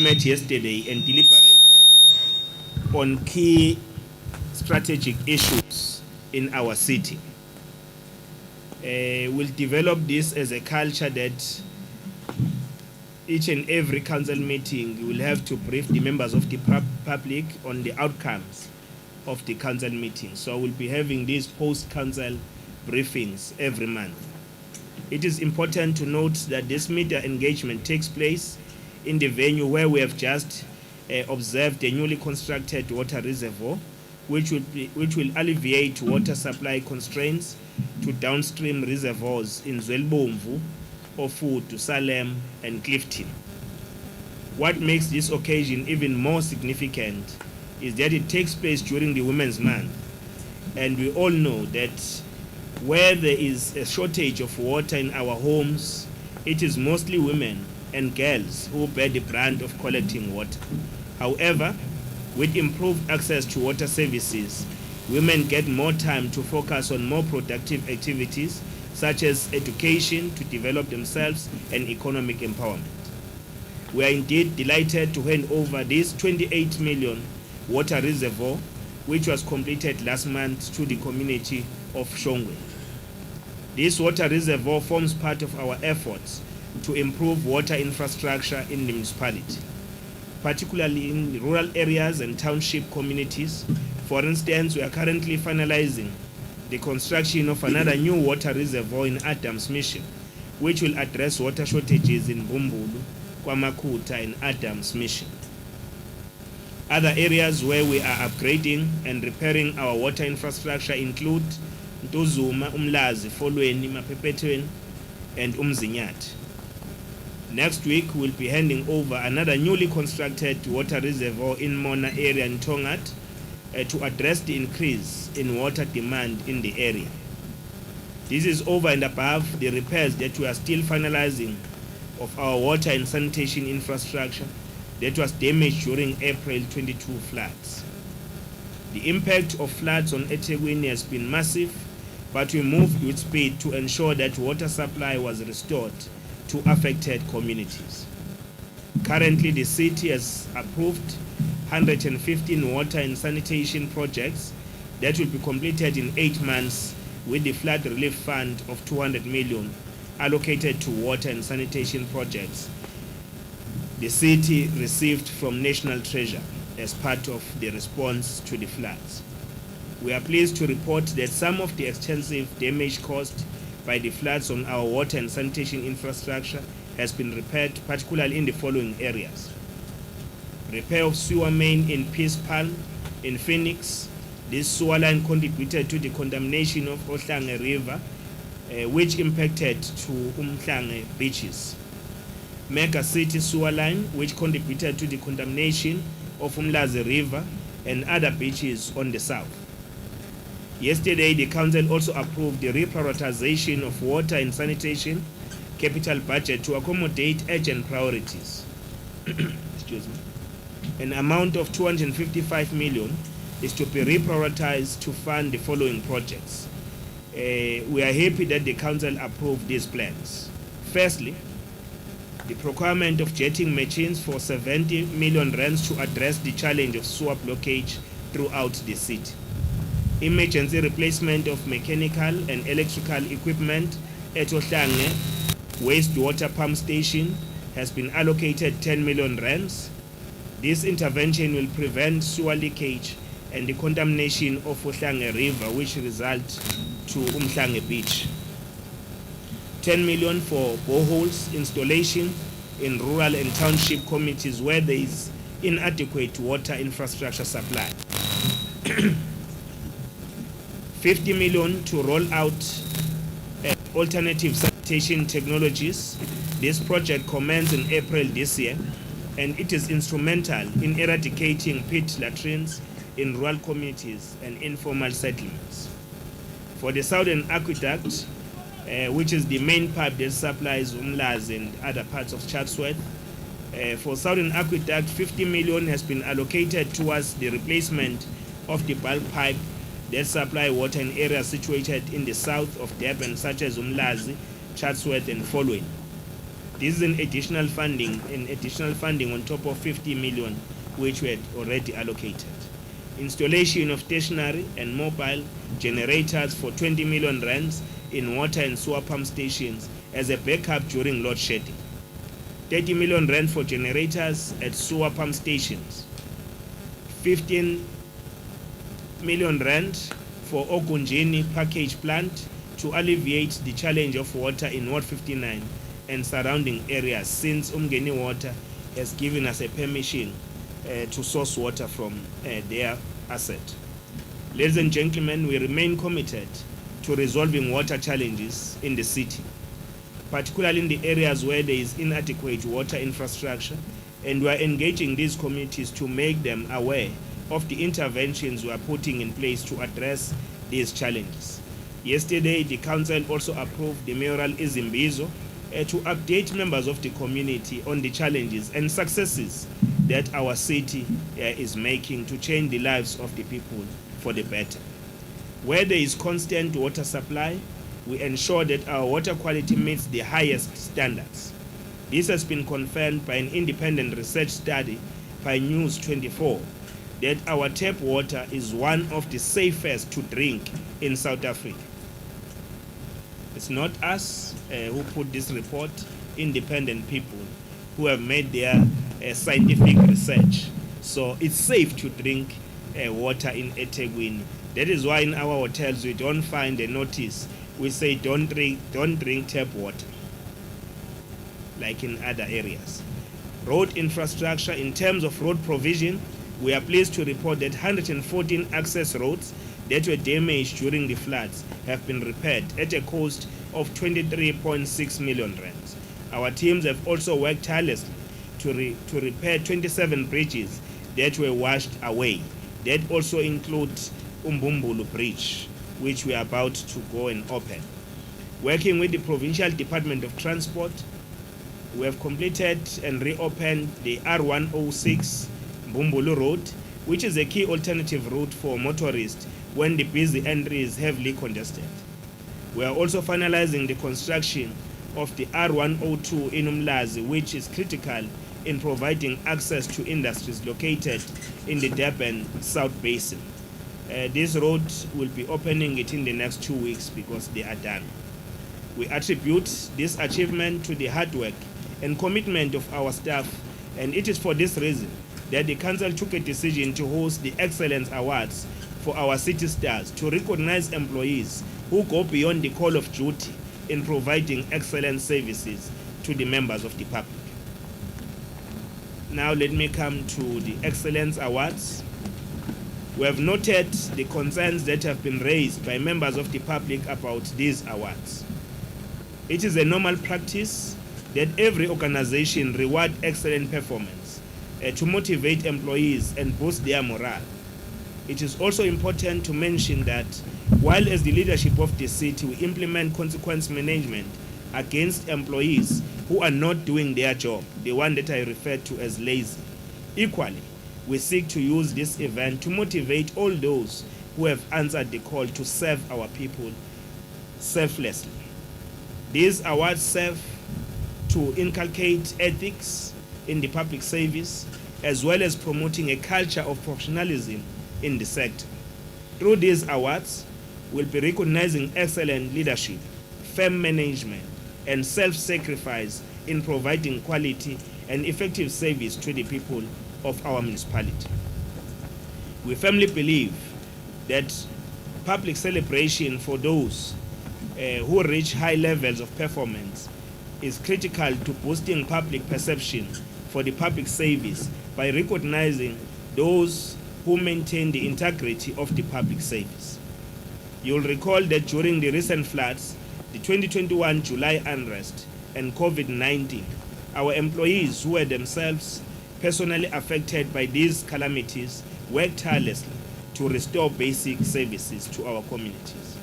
met yesterday and deliberated on key strategic issues in our city. We'll develop this as a culture that each and every council meeting will have to brief the members of the public on the outcomes of the council meeting. So we'll be having these post-council briefings every month. It is important to note that this media engagement takes place in the venue where we have just observed a newly constructed water reservoir, which will alleviate water supply constraints to downstream reservoirs in Zwelbomvu, Ofudu, Salem, and Clifton. What makes this occasion even more significant is that it takes place during the Women's Month, and we all know that where there is a shortage of water in our homes, it is mostly women and girls who bear the brunt of collecting water. However, with improved access to water services, women get more time to focus on more productive activities such as education to develop themselves and economic empowerment. We are indeed delighted to hand over this 28 million water reservoir, which was completed last month, to the community of Nxongweni. This water reservoir forms part of our efforts to improve water infrastructure in the municipality, particularly in rural areas and township communities. For instance, we are currently finalizing the construction of another new water reservoir in Adams Mission, which will address water shortages in Bumbulu, Kwamakuta, and Adams Mission. Other areas where we are upgrading and repairing our water infrastructure include Ntuzuma, Umlazi, Folweni, Mapepetweni, and Umzinyat. Next week, we'll be handing over another newly constructed water reservoir in Mona area in Tongat to address the increase in water demand in the area. This is over and above the repairs that we are still finalizing of our water and sanitation infrastructure that was damaged during April 22 floods. The impact of floods on eNtshongweni has been massive, but we moved with speed to ensure that water supply was restored to affected communities. Currently, the city has approved 115 water and sanitation projects that will be completed in 8 months, with the flood relief fund of 200 million allocated to water and sanitation projects the city received from National Treasury as part of the response to the floods. We are pleased to report that some of the extensive damage caused by the floods on our water and sanitation infrastructure has been repaired, particularly in the following areas: repair of sewer main in Peace Palm in Phoenix. This sewer line contributed to the contamination of Ohlange River, which impacted to Umhlange beaches. Mega City sewer line, which contributed to the contamination of Umlazi River and other beaches on the south. Yesterday, the council also approved the reprioritization of water and sanitation capital budget to accommodate urgent priorities. Excuse me. An amount of 255 million is to be reprioritized to fund the following projects. We are happy that the council approved these plans. Firstly, the procurement of jetting machines for 70 million rands to address the challenge of sewer blockage throughout the city. Emergency replacement of mechanical and electrical equipment at Ohlange wastewater pump station has been allocated 10 million rands. This intervention will prevent sewer leakage and the contamination of Ohlange River, which results to Umhlange Beach. 10 million for boreholes installation in rural and township communities where there is inadequate water infrastructure supply. 50 million to roll out alternative sanitation technologies. This project commenced in April this year, and it is instrumental in eradicating pit latrines in rural communities and informal settlements. For the Southern Aqueduct, which is the main pipe that supplies Umlazi and other parts of Chatsworth, for Southern Aqueduct, 50 million has been allocated towards the replacement of the bulk pipe that supply water in areas situated in the south of Durban, such as Umlazi, Chatsworth, and following. This is an additional funding on top of 50 million which we had already allocated. Installation of stationary and mobile generators for 20 million rands in water and sewer pump stations as a backup during load shedding. 30 million rand for generators at sewer pump stations. 15 million rand for Ogunjini package plant to alleviate the challenge of water in Ward 59 and surrounding areas, since Umgeni Water has given us a permission to source water from their asset. Ladies and gentlemen, we remain committed to resolving water challenges in the city, particularly in the areas where there is inadequate water infrastructure, and we are engaging these communities to make them aware of the interventions we are putting in place to address these challenges. Yesterday, the council also approved the mayoral Izimbizo to update members of the community on the challenges and successes that our city is making to change the lives of the people for the better. Where there is constant water supply, we ensure that our water quality meets the highest standards. This has been confirmed by an independent research study by News 24 that our tap water is one of the safest to drink in South Africa. It's not us who put this report, independent people who have made their scientific research. So it's safe to drink water in eNtshongweni. That is why in our hotels we don't find a notice. We say don't drink tap water, like in other areas. Road infrastructure, in terms of road provision, we are pleased to report that 114 access roads that were damaged during the floods have been repaired at a cost of 23.6 million rand. Our teams have also worked tirelessly to repair 27 bridges that were washed away. That also includes Umbumbulu Bridge, which we are about to go and open. Working with the Provincial Department of Transport, we have completed and reopened the R106 Mbumbulu Road, which is a key alternative route for motorists when the busy entry is heavily congested. We are also finalizing the construction of the R102 in Umlazi, which is critical in providing access to industries located in the Durban South Basin. This road will be opening it in the next 2 weeks because they are done. We attribute this achievement to the hard work and commitment of our staff, and it is for this reason that the council took a decision to host the Excellence Awards for our city stars to recognize employees who go beyond the call of duty in providing excellent services to the members of the public. Now let me come to the Excellence Awards. We have noted the concerns that have been raised by members of the public about these awards. It is a normal practice that every organization reward excellent performance to motivate employees and boost their morale. It is also important to mention that while as the leadership of the city we implement consequence management against employees who are not doing their job, the one that I refer to as lazy, equally we seek to use this event to motivate all those who have answered the call to serve our people selflessly. These awards serve to inculcate ethics in the public service, as well as promoting a culture of professionalism in the sector. Through these awards, we'll be recognizing excellent leadership, firm management, and self-sacrifice in providing quality and effective service to the people of our municipality. We firmly believe that public celebration for those who reach high levels of performance is critical to boosting public perception for the public service by recognizing those who maintain the integrity of the public service. You'll recall that during the recent floods, the 2021 July unrest, and COVID-19, our employees who were themselves personally affected by these calamities worked tirelessly to restore basic services to our communities.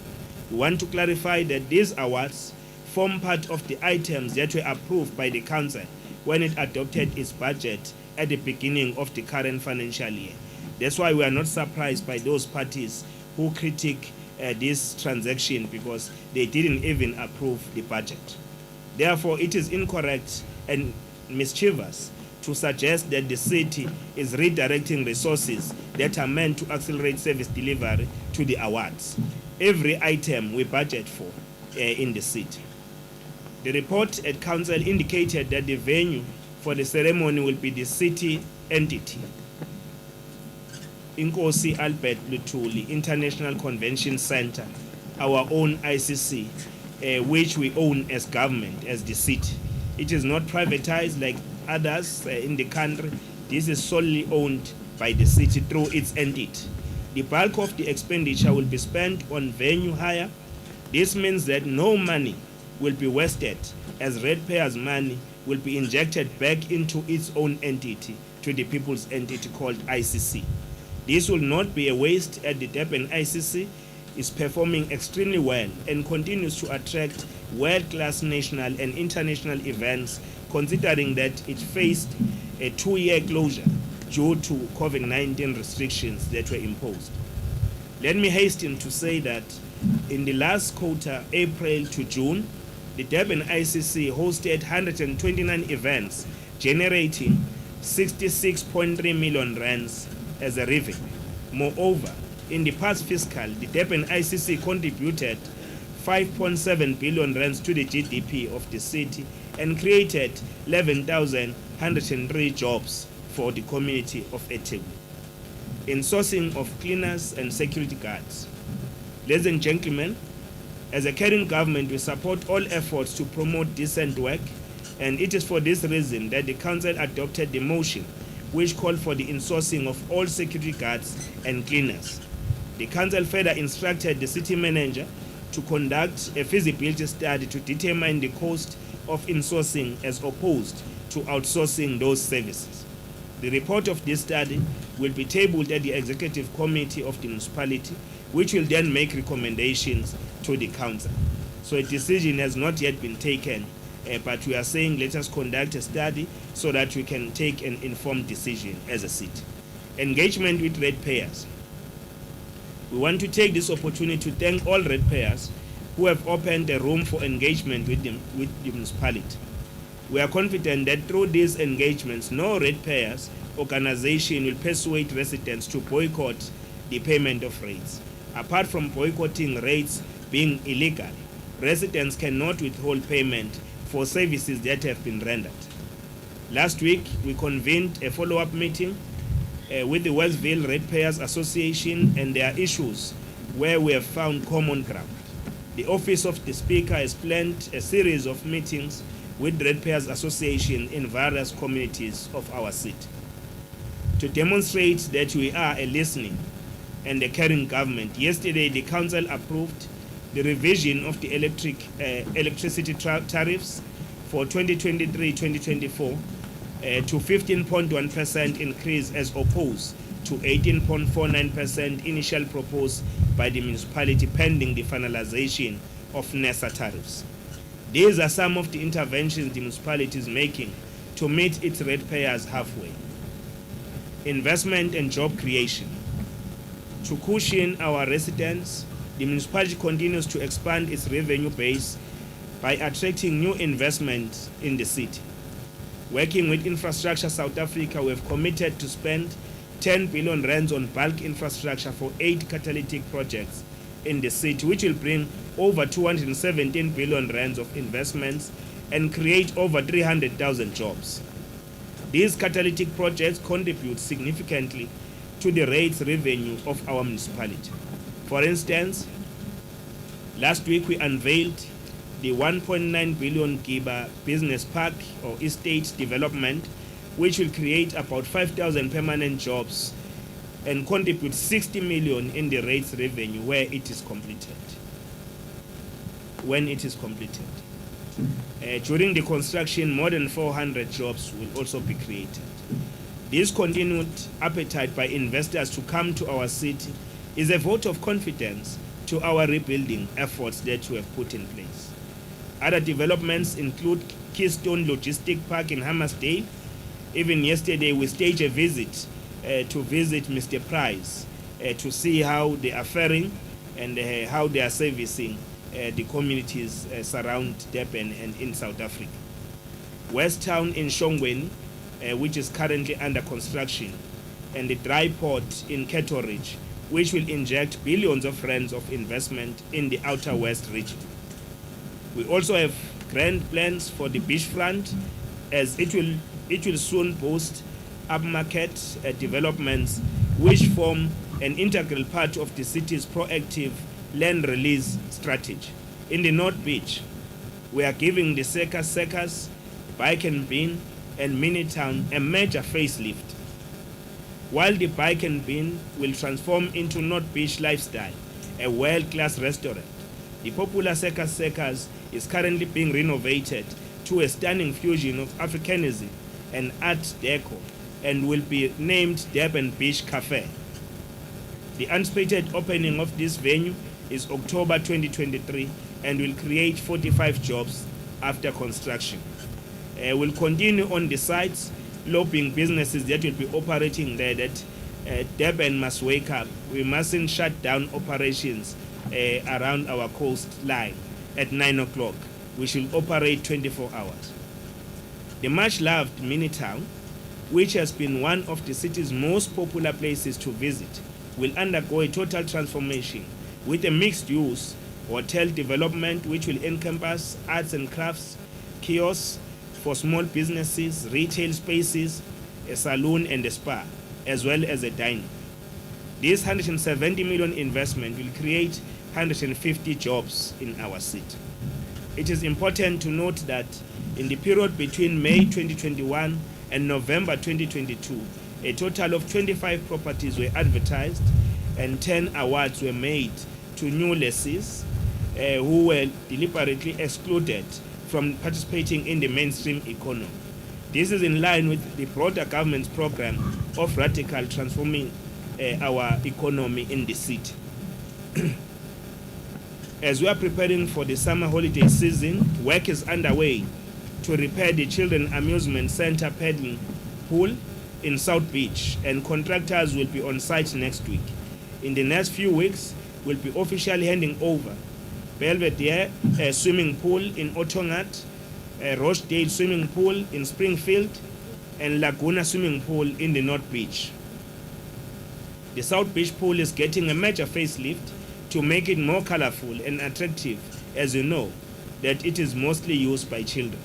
We want to clarify that these awards form part of the items that were approved by the council when it adopted its budget at the beginning of the current financial year. That's why we are not surprised by those parties who critique this transaction, because they didn't even approve the budget. Therefore, it is incorrect and mischievous to suggest that the city is redirecting resources that are meant to accelerate service delivery to the awards. Every item we budget for in the city. The report at council indicated that the venue for the ceremony will be the city entity, Inkosi Albert Lutuli International Convention Center, our own ICC, which we own as government, as the city. It is not privatized like others in the country. This is solely owned by the city through its entity. The bulk of the expenditure will be spent on venue hire. This means that no money will be wasted, as ratepayers' money will be injected back into its own entity, to the people's entity called ICC. This will not be a waste, as the Durban ICC is performing extremely well and continues to attract world-class national and international events, considering that it faced a 2-year closure due to COVID-19 restrictions that were imposed. Let me hasten to say that in the last quarter, April to June, the Durban ICC hosted 129 events, generating 66.3 million rands as a revenue. Moreover, in the past fiscal, the Durban ICC contributed 5.7 billion rands to the GDP of the city and created 11,103 jobs for the community of eThekwini. Insourcing of cleaners and security guards. Ladies and gentlemen, as a caring government, we support all efforts to promote decent work, and it is for this reason that the council adopted the motion which called for the insourcing of all security guards and cleaners. The council further instructed the city manager to conduct a feasibility study to determine the cost of insourcing as opposed to outsourcing those services. The report of this study will be tabled at the executive committee of the municipality, which will then make recommendations to the council. So a decision has not yet been taken, but we are saying let us conduct a study so that we can take an informed decision as a city. Engagement with ratepayers. We want to take this opportunity to thank all ratepayers who have opened a room for engagement with the municipality. We are confident that through these engagements, no ratepayers organization will persuade residents to boycott the payment of rates. Apart from boycotting rates being illegal, residents cannot withhold payment for services that have been rendered. Last week, we convened a follow-up meeting with the Westville Ratepayers Association and their issues where we have found common ground. The Office of the Speaker has planned a series of meetings with Ratepayers Association in various communities of our city. To demonstrate that we are a listening and a caring government, yesterday the council approved the revision of the electricity tariffs for 2023-2024 to 15.1% increase as opposed to 18.49% initial proposed by the municipality pending the finalization of NESA tariffs. These are some of the interventions the municipality is making to meet its ratepayers halfway. Investment and job creation. To cushion our residents, the municipality continues to expand its revenue base by attracting new investment in the city. Working with Infrastructure South Africa, we have committed to spend 10 billion rands on bulk infrastructure for 8 catalytic projects in the city, which will bring over 217 billion rands of investments and create over 300,000 jobs. These catalytic projects contribute significantly to the rates revenue of our municipality. For instance, last week we unveiled the 1.9 billion Giba Business Park or estate development, which will create about 5,000 permanent jobs and contribute 60 million in the rates revenue where it is completed. When it is completed. During the construction, more than 400 jobs will also be created. This continued appetite by investors to come to our city is a vote of confidence to our rebuilding efforts that we have put in place. Other developments include Keystone Logistic Park in Hammersdale. Even yesterday, we staged a visit to visit Mr. Price to see how they are faring and how they are servicing the communities surround Durban and in South Africa. West Town in eNtshongweni, which is currently under construction, and the dry port in Cllr, which will inject billions of rands of investment in the Outer West region. We also have grand plans for the beachfront, as it will soon boast upmarket developments which form an integral part of the city's proactive land release strategy. In the North Beach, we are giving the circus, Bike and Bean, and Mini Town a major facelift. While the Bike and Bean will transform into North Beach Lifestyle, a world-class restaurant, the popular circus is currently being renovated to a stunning fusion of Africanism and Art Deco, and will be named Durban Beach Cafe. The anticipated opening of this venue is October 2023 and will create 45 jobs after construction. We'll continue on the sites, lobbying businesses that will be operating there that Durban must wake up. We mustn't shut down operations around our coastline at 9 o'clock. We should operate 24 hours. The much-loved Mini Town, which has been one of the city's most popular places to visit, will undergo a total transformation with a mixed-use hotel development which will encompass arts and crafts, kiosks for small businesses, retail spaces, a saloon and a spa, as well as a diner. This 170 million investment will create 150 jobs in our city. It is important to note that in the period between May 2021 and November 2022, a total of 25 properties were advertised and 10 awards were made to new lessees who were deliberately excluded from participating in the mainstream economy. This is in line with the broader government's program of radical transforming our economy in the city. As we are preparing for the summer holiday season, work is underway to repair the Children Amusement Center paddling pool in South Beach, and contractors will be on site next week. In the next few weeks, we'll be officially handing over Belvedere swimming pool in Otongat, Rochdale swimming pool in Springfield, and Laguna swimming pool in the North Beach. The South Beach pool is getting a major facelift to make it more colorful and attractive, as you know that it is mostly used by children.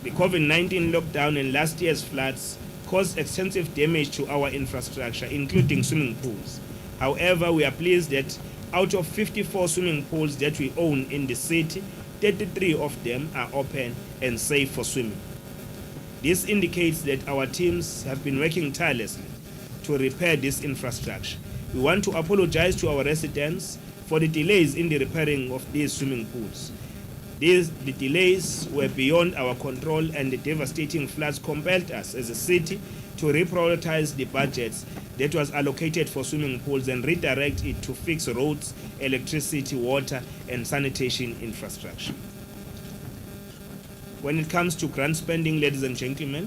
The COVID-19 lockdown and last year's floods caused extensive damage to our infrastructure, including swimming pools. However, we are pleased that out of 54 swimming pools that we own in the city, 33 of them are open and safe for swimming. This indicates that our teams have been working tirelessly to repair this infrastructure. We want to apologize to our residents for the delays in the repairing of these swimming pools. The delays were beyond our control, and the devastating floods compelled us as a city to reprioritize the budgets that was allocated for swimming pools and redirect it to fix roads, electricity, water, and sanitation infrastructure. When it comes to grant spending, ladies and gentlemen,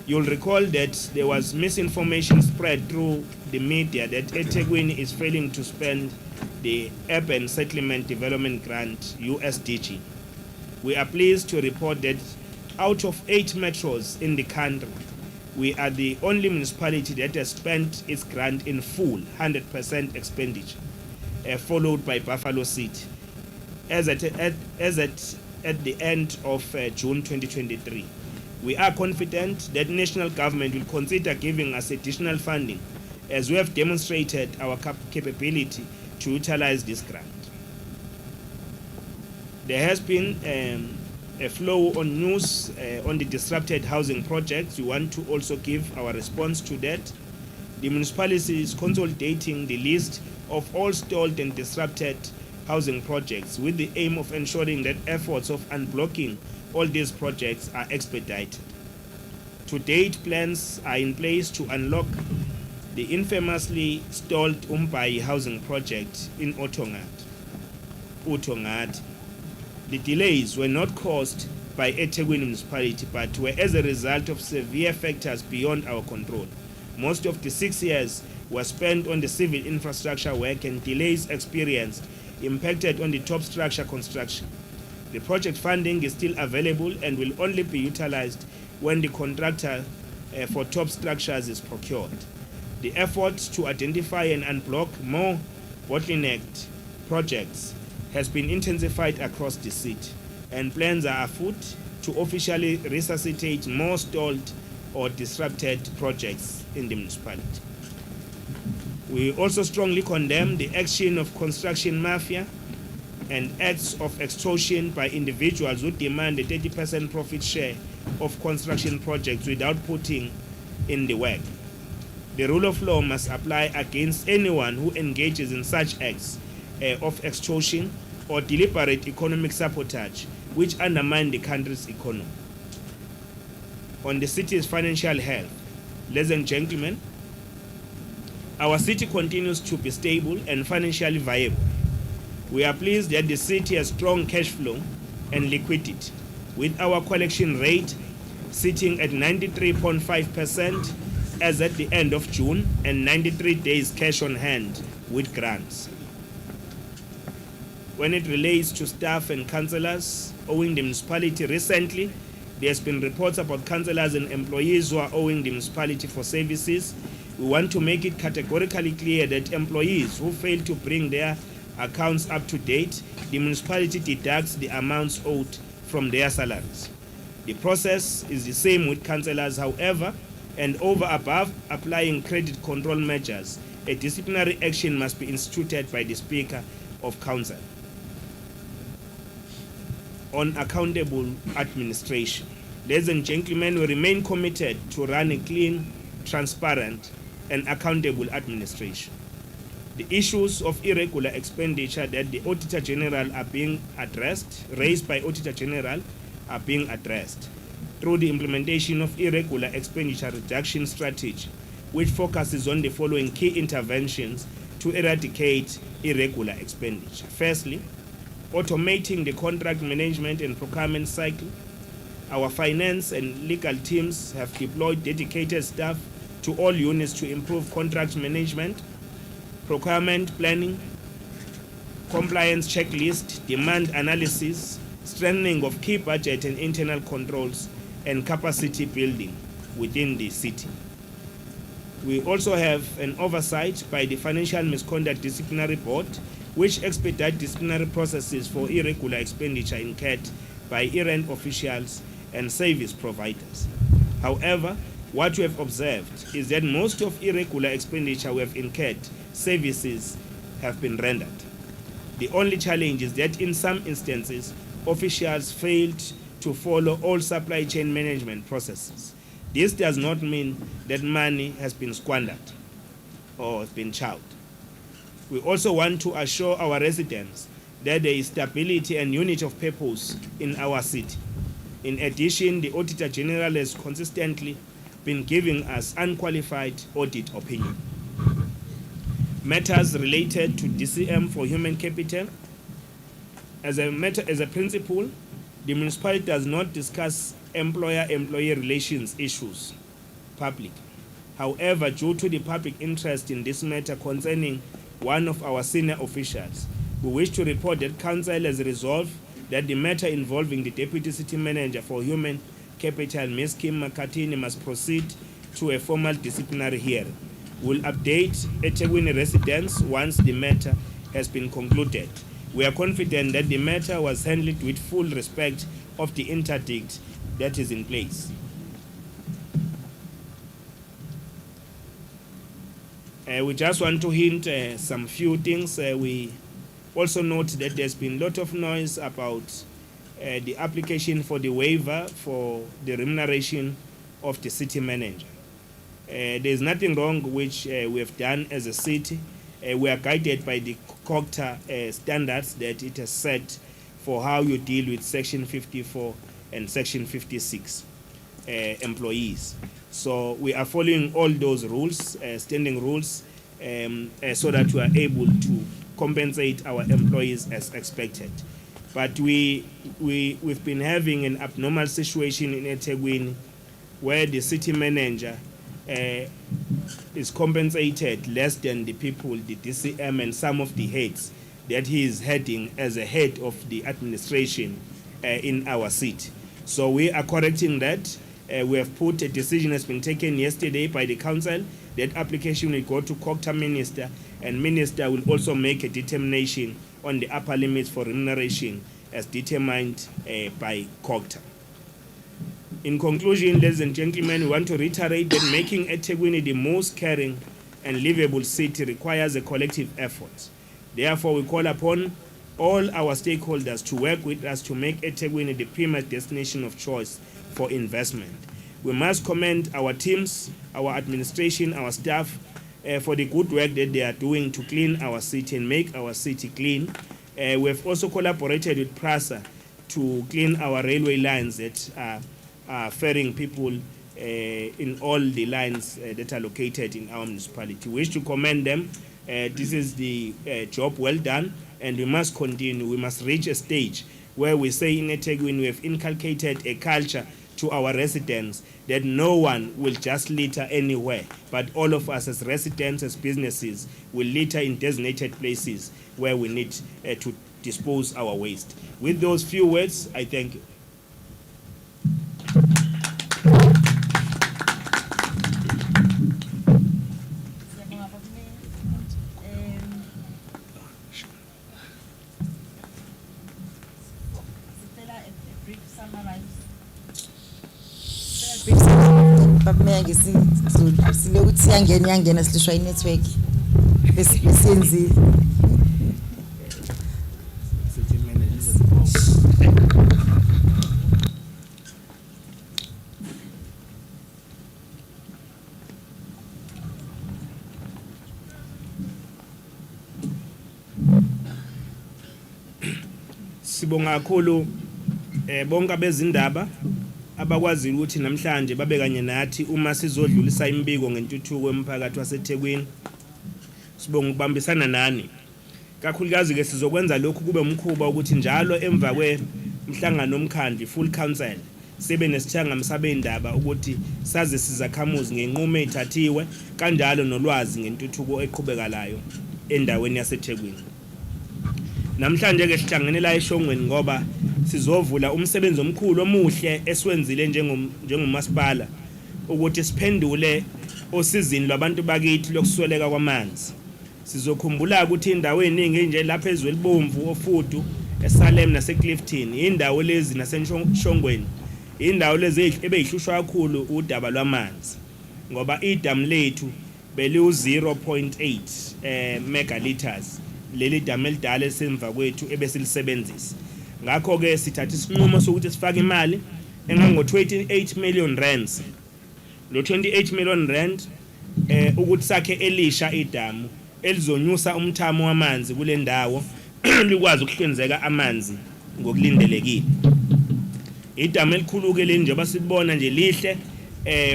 you'll recall that there was misinformation spread through the media that eNtshongweni is failing to spend the Urban Settlement Development Grant, USDG. We are pleased to report that out of 8 metros in the country, we are the only municipality that has spent its grant in full, 100% expenditure, followed by Buffalo City, as at the end of June 2023. We are confident that national government will consider giving us additional funding, as we have demonstrated our capability to utilize this grant. There has been a flow on news on the disrupted housing projects. We want to also give our response to that. The municipality is consolidating the list of all stalled and disrupted housing projects with the aim of ensuring that efforts of unblocking all these projects are expedited. To date, plans are in place to unlock the infamously stalled Umbai housing project in Utongati. The delays were not caused by eNtshongweni municipality, but were as a result of severe factors beyond our control. Most of the 6 years were spent on the civil infrastructure work, and delays experienced impacted on the top structure construction. The project funding is still available and will only be utilized when the contractor for top structures is procured. The effort to identify and unblock more bottlenecked projects has been intensified across the city, and plans are afoot to officially resuscitate more stalled or disrupted projects in the municipality. We also strongly condemn the action of construction mafia and acts of extortion by individuals who demand a 30% profit share of construction projects without putting in the work. The rule of law must apply against anyone who engages in such acts of extortion or deliberate economic sabotage which undermine the country's economy. On the city's financial health, ladies and gentlemen, our city continues to be stable and financially viable. We are pleased that the city has strong cash flow and liquidity, with our collection rate sitting at 93.5% as at the end of June and 93 days cash on hand with grants. When it relates to staff and councillors owing the municipality, recently there has been reports about councillors and employees who are owing the municipality for services. We want to make it categorically clear that employees who fail to bring their accounts up to date, the municipality deducts the amounts owed from their salaries. The process is the same with councillors, however, and over above applying credit control measures, a disciplinary action must be instituted by the Speaker of Council. On accountable administration, ladies and gentlemen, we remain committed to run a clean, transparent, and accountable administration. The issues of irregular expenditure that the Auditor General are being addressed, raised by Auditor General, are being addressed through the implementation of irregular expenditure reduction strategy, which focuses on the following key interventions to eradicate irregular expenditure. Firstly, automating the contract management and procurement cycle. Our finance and legal teams have deployed dedicated staff to all units to improve contract management, procurement planning, compliance checklist, demand analysis, strengthening of key budget and internal controls, and capacity building within the city. We also have an oversight by the Financial Misconduct Disciplinary Board, which expedite disciplinary processes for irregular expenditure incurred by errant officials and service providers. However, what we have observed is that most of irregular expenditure we have incurred, services have been rendered. The only challenge is that in some instances, officials failed to follow all supply chain management processes. This does not mean that money has been squandered or been chowed. We also want to assure our residents that there is stability and unity of purpose in our city. In addition, the Auditor General has consistently been giving us unqualified audit opinion. Matters related to DCM for human capital. As a principle, the municipality does not discuss employer-employee relations issues public. However, due to the public interest in this matter concerning one of our senior officials, we wish to report that Council has resolved that the matter involving the Deputy City Manager for Human Capital, Ms. Kim Makatini, must proceed to a formal disciplinary hearing. We'll update eNtshongweni residents once the matter has been concluded. We are confident that the matter was handled with full respect of the interdict that is in place. We just want to hint some few things. We also note that there's been a lot of noise about the application for the waiver for the remuneration of the city manager. There's nothing wrong which we have done as a city. We are guided by the Cllr standards that it has set for how you deal with Section 54 and Section 56 employees. So we are following all those rules, standing rules, so that we are able to compensate our employees as expected. But we've been having an abnormal situation in eNtshongweni where the city manager is compensated less than the people, the DCM and some of the heads that he is heading as a head of the administration in our city. So we are correcting that. We have put a decision has been taken yesterday by the council. That application will go to Cllr Minister, and Minister will also make a determination on the upper limits for remuneration as determined by Cllr. In conclusion, ladies and gentlemen, we want to reiterate that making eThekwini the most caring and livable city requires a collective effort. Therefore, we call upon all our stakeholders to work with us to make eThekwini the premier destination of choice for investment. We must commend our teams, our administration, our staff for the good work that they are doing to clean our city and make our city clean. We have also collaborated with PRASA to clean our railway lines that are ferrying people in all the lines that are located in our municipality. We wish to commend them. This is the job well done, and we must continue. We must reach a stage where we say in eThekwini we have inculcated a culture to our residents that no one will just litter anywhere, but all of us as residents, as businesses, will litter in designated places where we need to dispose our waste. With those few words, I thank you. Silokuthi yangena silishwa inetwork besenzile. Sibonga kakhulu bonke abezindaba abakwazi ukuthi namhlanje babe kanye nathi uma sizodlulisa imbiko ngentuthuko emphakathi waseThekwini. Sibonga ukubambisana nani. Kakhulukazi ke sizokwenza lokhu kube umkhuba ukuthi njalo emva kwemhlangano omkhandlu full council sibe nesithanga msabendaba ukuthi saze sizakhamuzi ngenqumo ethathiwe kanjalo nolwazi ngentuthuko eqhubekalayo endaweni yaseThekwini. Namhlanje ke sihlangene la eNtshongweni ngoba sizovula umsebenzi omkhulu omuhle eswenzile njengomasipala ukuthi siphendule osizini lwabantu bakithi lokusweleka kwamanzi. Sizokhumbula ukuthi indawo eningi nje lapha eZwelibomvu, oFudu, eSalem naseClifton indawo lezi naseNtshongweni indawo lezi ebeyihlushwa kakhulu udaba lwamanzi ngoba idamu lethu beli u0.8 megaliters leli damu elidala esemva kwethu ebesilisebenzisa. Ngakho ke sithatha isinqumo sokuthi sifake imali engango 28 million rands. Lo 28 million rand ukuthi sakhe elisha idamu elizonyusa umthamo wamanzi kule ndawo likwazi ukuhlinzeka amanzi ngokulindelekile. Idamu elikhulu ke le njengoba sibona nje lihle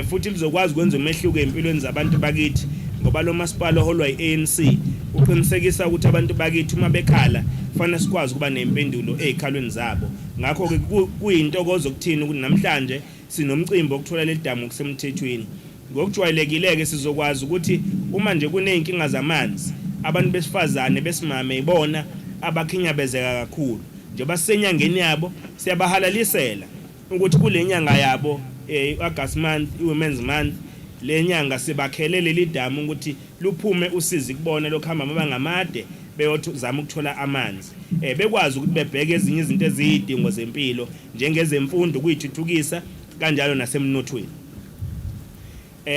futhi lizokwazi ukwenza umehluko empilweni zabantu bakithi ngoba lo masipala oholwa iANC uqinisekisa ukuthi abantu bakithi uma bekhala fanele sikwazi kuba nempendulo ezikhalweni zabo. Ngakho ke kuyintokozo kuthina ukuthi namhlanje sinomcimbi okuthola le damu kusemthethweni. Ngokujwayelekile ke sizokwazi ukuthi uma nje kuneyinkinga zamanzi abantu besifazane besimame ibona abakhinyabezeka kakhulu. Njengoba sisenyangeni yabo siyabahalalisela ukuthi kule nyanga yabo August month, Women's month, le nyanga sibakhele leli damu ukuthi luphume usizi kubona lokuhamba amabanga amade beyozama ukuthola amanzi. Bekwazi ukuthi bebheke ezinye izinto eziyidingo zempilo njengezemfundo kuyithuthukisa kanjalo nasemnothweni.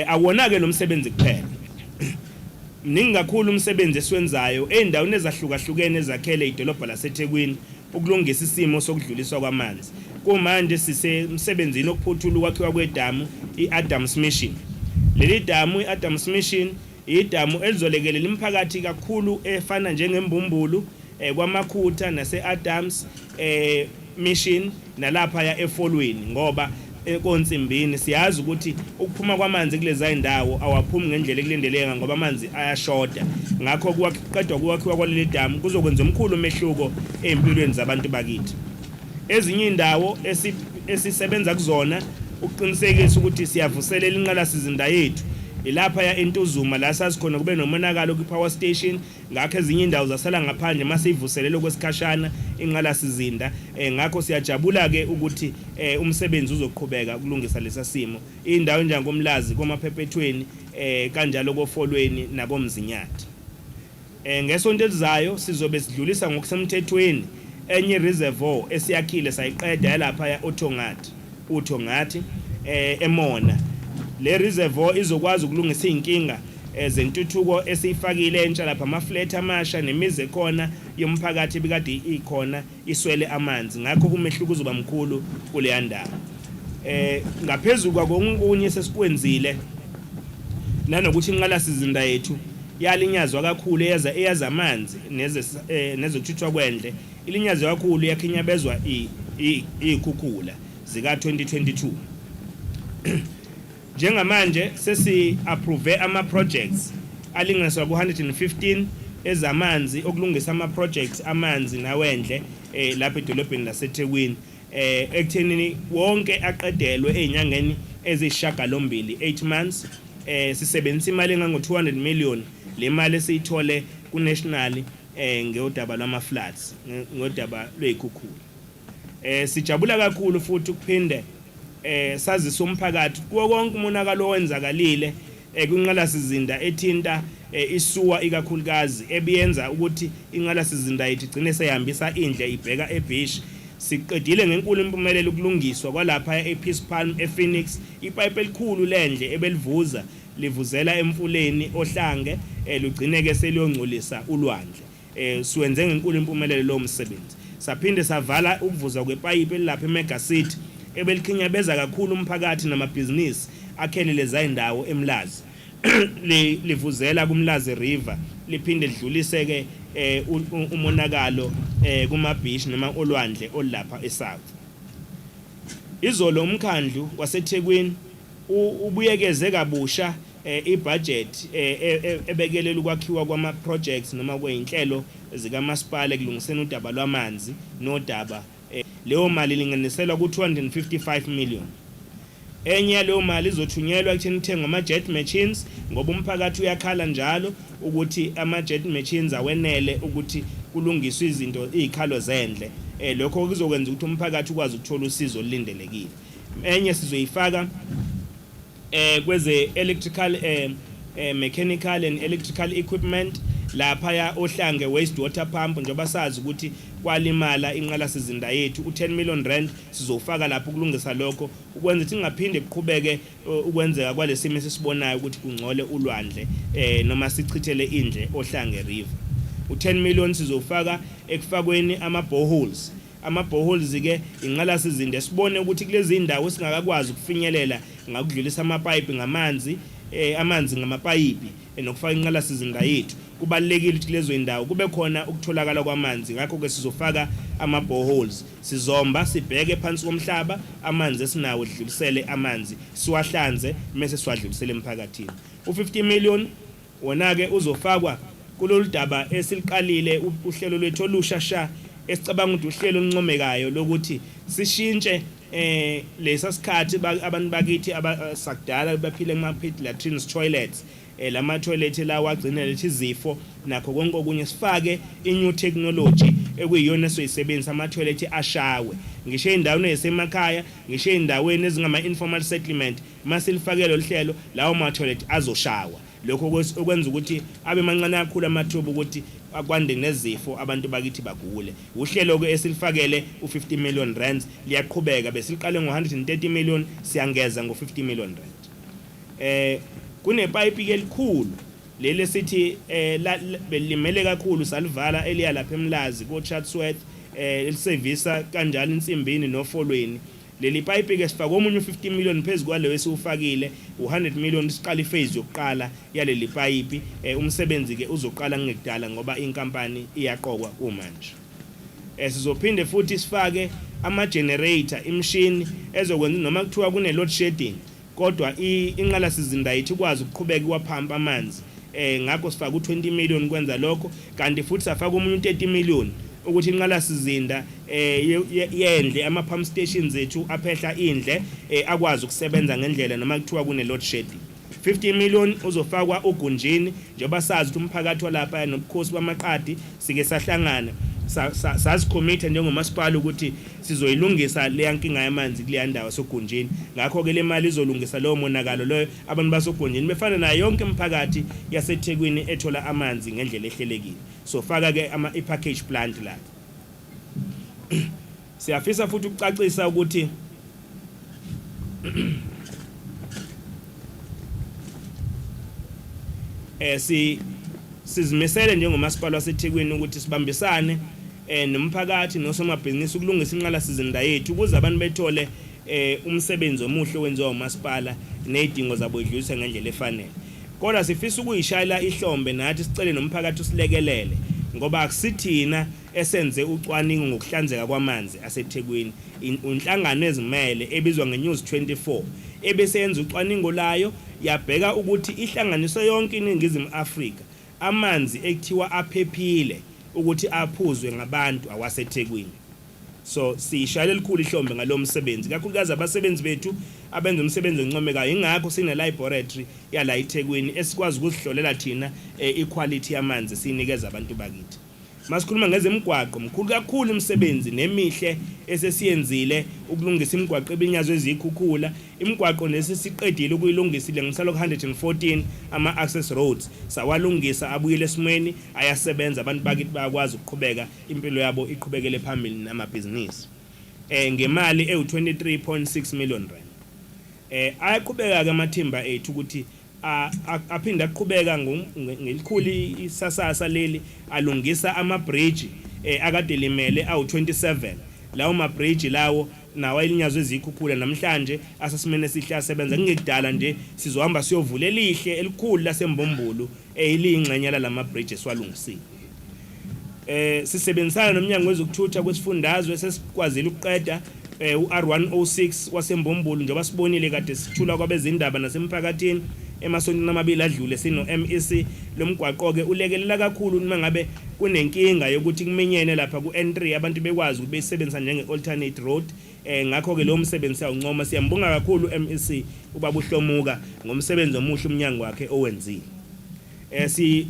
Awona ke lo msebenzi kuphela. Mningi kakhulu umsebenzi esiwenzayo endaweni ezahlukahlukene ezakhele idolobha laseThekwini ukulungisa isimo sokudluliswa kwamanzi. Kumanje sisemsebenzini okuphuthula ukwakhiwa kwedamu iAdams Mission. Leli damu iAdams Mission idamu elizolekelela imphakathi kakhulu efana njengembumbulu kwaMakhutha naseAdams Mission nalapha ya efolweni ngoba konsimbini siyazi ukuthi ukuphuma kwamanzi kulezi indawo awaphumi ngendlela ekulindeleka ngoba amanzi ayashoda. Ngakho kuqedwa ukwakhiwa kwaleli damu kuzokwenza umkhulu umehluko empilweni zabantu bakithi. Ezinye indawo esisebenza kuzona ukuqinisekisa ukuthi siyavuselela inqalasizinda yethu ilapha ya entuzuma la sasikhona kube nomonakalo ku power station ngakho ezinye indawo zasala ngaphandle mase ivuselelo kwesikhashana inqala sizinda ngakho siyajabula ke ukuthi umsebenzi uzoqhubeka ukulungisa lesa simo indawo njengoMlazi koMaphephethweni kanjalo koFolweni nakoMzinyathi ngesonto elizayo sizobe sidlulisa ngokusemthethweni enye reservoir esiyakhile sayiqeda lapha ya uThongathi eMona le reservoir izokwazi ukulungisa inkinga zentuthuko esiyifakile entsha lapha ama-flat amasha nemizi ekhona yomphakathi bikade ikhona iswele amanzi ngakho umehluko uzoba mkhulu kule ndawo ngaphezulu kwakonke sesikwenzile nanokuthi inqala sizinda yethu yalinyazwa kakhulu eyaza amanzi nezokuthuthwa kwendle ilinyazwa kakhulu yakhinyabezwa ikhukhula zika 2022 njengamanje sesi approve ama projects alinganiswa ku 115 ezamanzi okulungisa ama projects amanzi nawendle lapha edolobheni laseThekwini ekuthenini wonke aqedelwe ezinyangeni ezishagalombili 8 months sisebenzisa imali engango 200 million le mali esiyithole ku national ngeodaba lwama floods ngodaba lwezikhukhula sijabula kakhulu futhi ukuphinde sazisa umphakathi kuwo konke umonakalo owenzakalile kwinqala sizinda ethinta isuwa ikakhulukazi ebiyenza ukuthi inqala sizinda yethu igcine seyihambisa indle ibheka eBhishi siqedile ngenkulu impumelelo ukulungiswa kwalapha ePeace Palm ePhoenix ipipe elikhulu lendle ebelivuza livuzela emfuleni ohlange lugcine ke seliyongcolisa ulwandle siwenze ngenkulu impumelelo lo msebenzi saphinde savala ukuvuza kwepipe elapha eMega City ebelikhinyabeza kakhulu umphakathi namabhizinisi akheleleza indawo eMlazi livuzela kuMlazi River liphinde lidlulise ke umonakalo kumaBhishi noma olwandle olapha eSouth izolo umkhandlu waseThekwini ubuyekeze kabusha ibudget ebekelela ukwakhiwa kwama projects noma kweinhlelo zikamasipala ekulungiseni udaba lwamanzi nodaba leyo mali linganiselwa ku 255 million enye leyo mali izothunyelwa ekutheni ithengwe ama jet machines ngoba umphakathi uyakhala njalo ukuthi ama jet machines awenele ukuthi kulungiswe izinto izikhalo zendle lokho kuzokwenza ukuthi umphakathi ukwazi ukuthola usizo olulindelekile enye sizoyifaka kweze electrical mechanical and electrical equipment lapha ya ohlange waste water pump njengoba sazi ukuthi kwalimala inqala sizinda yethu u10 million rand sizofaka lapho ukulungisa lokho ukwenza ukuthi ingaphinde kuqhubeke ukwenzeka kwalesimo sesibonayo ukuthi kungcole ulwandle noma sichithele indle ohlange river u10 million sizofaka ekufakweni ama boreholes ke inqala sizinda sibone ukuthi kulezi indawo singakakwazi ukufinyelela ngakudlulisa amapipe ngamanzi amanzi ngamapayipi nokufaka inqala sizinda yethu kubalekile ukuthi lezo indawo kube khona ukutholakala kwamanzi ngakho ke sizofaka ama boreholes sizomba sibheke phansi komhlaba amanzi esinawo dlulisele amanzi siwahlanze bese siwadlulisele emphakathini u50 million wona ke uzofakwa kulolu daba esiliqalile uhlelo lwethu olushasha esicabanga ukuthi uhlelo oluncomekayo lokuthi sishintshe lesa sikhathi abantu bakithi abasakudala baphile ema-pit latrines toilets lama toilet la wagcina lethi izifo nakho konke okunye sifake i-new technology ekuyiyona soyisebenzisa ama toilet ashawe ngisho endaweni ezisemakhaya ngisho endaweni ezingama informal settlement masilifakele lohlelo lawo ma toilet azoshawa lokho okwenza ukuthi abe mancane kakhulu amathuba ukuthi akwande nezifo abantu bakithi bagule uhlelo ke esilifakele u50 million rand liyaqhubeka besiliqale ngo130 million siyangeza ngo50 million rand kunepipe ke elikhulu lele sithi belimele kakhulu salivala eliya lapha eMlazi ko Chatsworth elisevisa kanjalo insimbini nofolweni leli pipe ke sifaka omunye u50 million phezulu kwaleyo esiufakile u100 million siqala iphase yokuqala yaleli pipe umsebenzi ke uzoqala ngekudala ngoba inkampani iyaqokwa kumanje sizophinde futhi sifake ama generator imshini ezokwenza noma kuthiwa kune load shedding kodwa inqala sizinda yethu ikwazi ukuqhubeka iwaphampa amanzi ngakho sifaka u20 million kwenza lokho kanti futhi safaka omunye u30 million ukuthi inqala sizinda yendle ama pump stations ethu aphehla indle akwazi ukusebenza ngendlela noma kuthiwa kune load shedding 50 million uzofakwa ugunjini njengoba sazi ukuthi umphakathi walapha nobukhosi bamaqadi sike sahlangana sasicommit njengomasipala ukuthi sizoyilungisa le yankinga yamanzi kule ndawo sogunjini ngakho ke le mali izolungisa lo monakalo lo abantu basogunjini befana nayo yonke imphakathi yaseThekwini ethola amanzi ngendlela ehlelekile so faka ke i-package plant la siyafisa futhi ukucacisa ukuthi sizimisele njengomasipala waseThekwini ukuthi sibambisane nomphakathi nosomabhizinisi ukulungisa inqala sizinda yethu ukuze abantu bethole umsebenzi omuhle owenziwa umasipala nezidingo zabo idluliswe ngendlela efanele kodwa sifisa ukuyishayela ihlombe nathi sicele nomphakathi usilekelele ngoba akusithina esenze ucwaningo ngokuhlanzeka kwamanzi aseThekwini inhlangano ezimele ebizwa ngeNews 24 ebesenza ucwaningo layo yabheka ukuthi ihlanganiso yonke iningizimu Afrika amanzi ekuthiwa aphephile ukuthi aphuzwe ngabantu awaseThekwini so siyishayela elikhulu ihlombe ngalomsebenzi kakhulukazi abasebenzi bethu abenza umsebenzi oncomekayo ingakho sine laboratory yala eThekwini esikwazi ukuzihlolela thina equality yamanzi sinikeza abantu bakithi masikhuluma ngezemigwaqo mkhulu kakhulu umsebenzi nemihle esesiyenzile ukulungisa imigwaqo ebinyazwe ezikhukhula imigwaqo nesesiqedile ukuyilungisile ngisalo 114 ama-access roads sawalungisa abuyele esimweni ayasebenza abantu bakithi bayakwazi ukuqhubeka impilo yabo iqhubekele phambili namabhizinisi ngemali ewu-23.6 million rand ayaqhubeka ke amathimba ethu ukuthi aphinda aqhubeka ngelikhulu isasasa leli alungisa ama-bridge akade limele awu-27 lawo ma-bridge lawo nawo elinyazwe ezikhukhula namhlanje asesimene esihle asebenza ngekudala nje sizohamba siyovula elihle elikhulu lasembombulu eliyingxenye lama-bridge esiwalungisile sisebenzisana nomnyango wezokuthutha kwesifundazwe sesikwazile ukuqeda u-R106 wasembombulu njengoba sibonile kade sithula kwabezindaba nasemphakathini emasontweni amabili adlule sino-MEC lomgwaqo ke ulekelela kakhulu uma ngabe kunenkinga yokuthi kumenyene lapha ku-N3 abantu bekwazi ukuthi besebenzisa njenge-alternate road ngakho ke lo msebenzi awuncoma siyambonga kakhulu MEC ubaba uHlomuka ngomsebenzi omuhle umnyango wakhe owenzile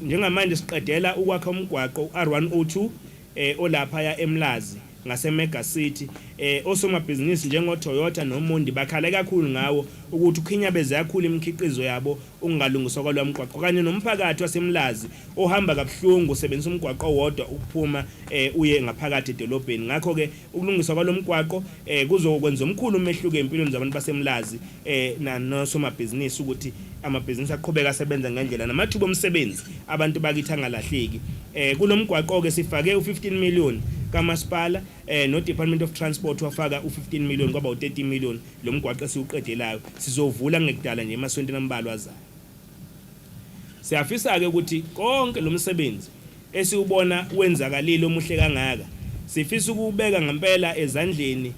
njengamanje siqedela ukwakha umgwaqo R102 olapha ya eMlazi ngase-Mega City osomabhizinisi njengo-Toyota noMondi bakhale kakhulu ngawo ukuthi ukhinyabeze kakhulu imikhiqizo yabo ungalungiswa kwalo mgwaqo kanye nomphakathi waseMlazi ohamba kabuhlungu usebenzisa umgwaqo wodwa ukuphuma uye ngaphakathi edolobheni ngakho ke ukulungiswa kwalo mgwaqo kuzokwenza omkhulu umehluko empilweni zabantu baseMlazi nosomabhizinisi ukuthi amabhizinisi aqhubeka asebenza ngendlela namathuba omsebenzi abantu bakithi angalahleki kulomgwaqo ke sifake u15 million kamasipala no Department of Transport wafaka u15 million kwaba u30 million lo mgwaqo esiuqedelayo sizovula ngekudala nje emasontweni ambalwa azayo siyafisa ke ukuthi konke lo msebenzi esiubona wenzakalile omuhle kangaka sifisa ukubeka ngempela ezandleni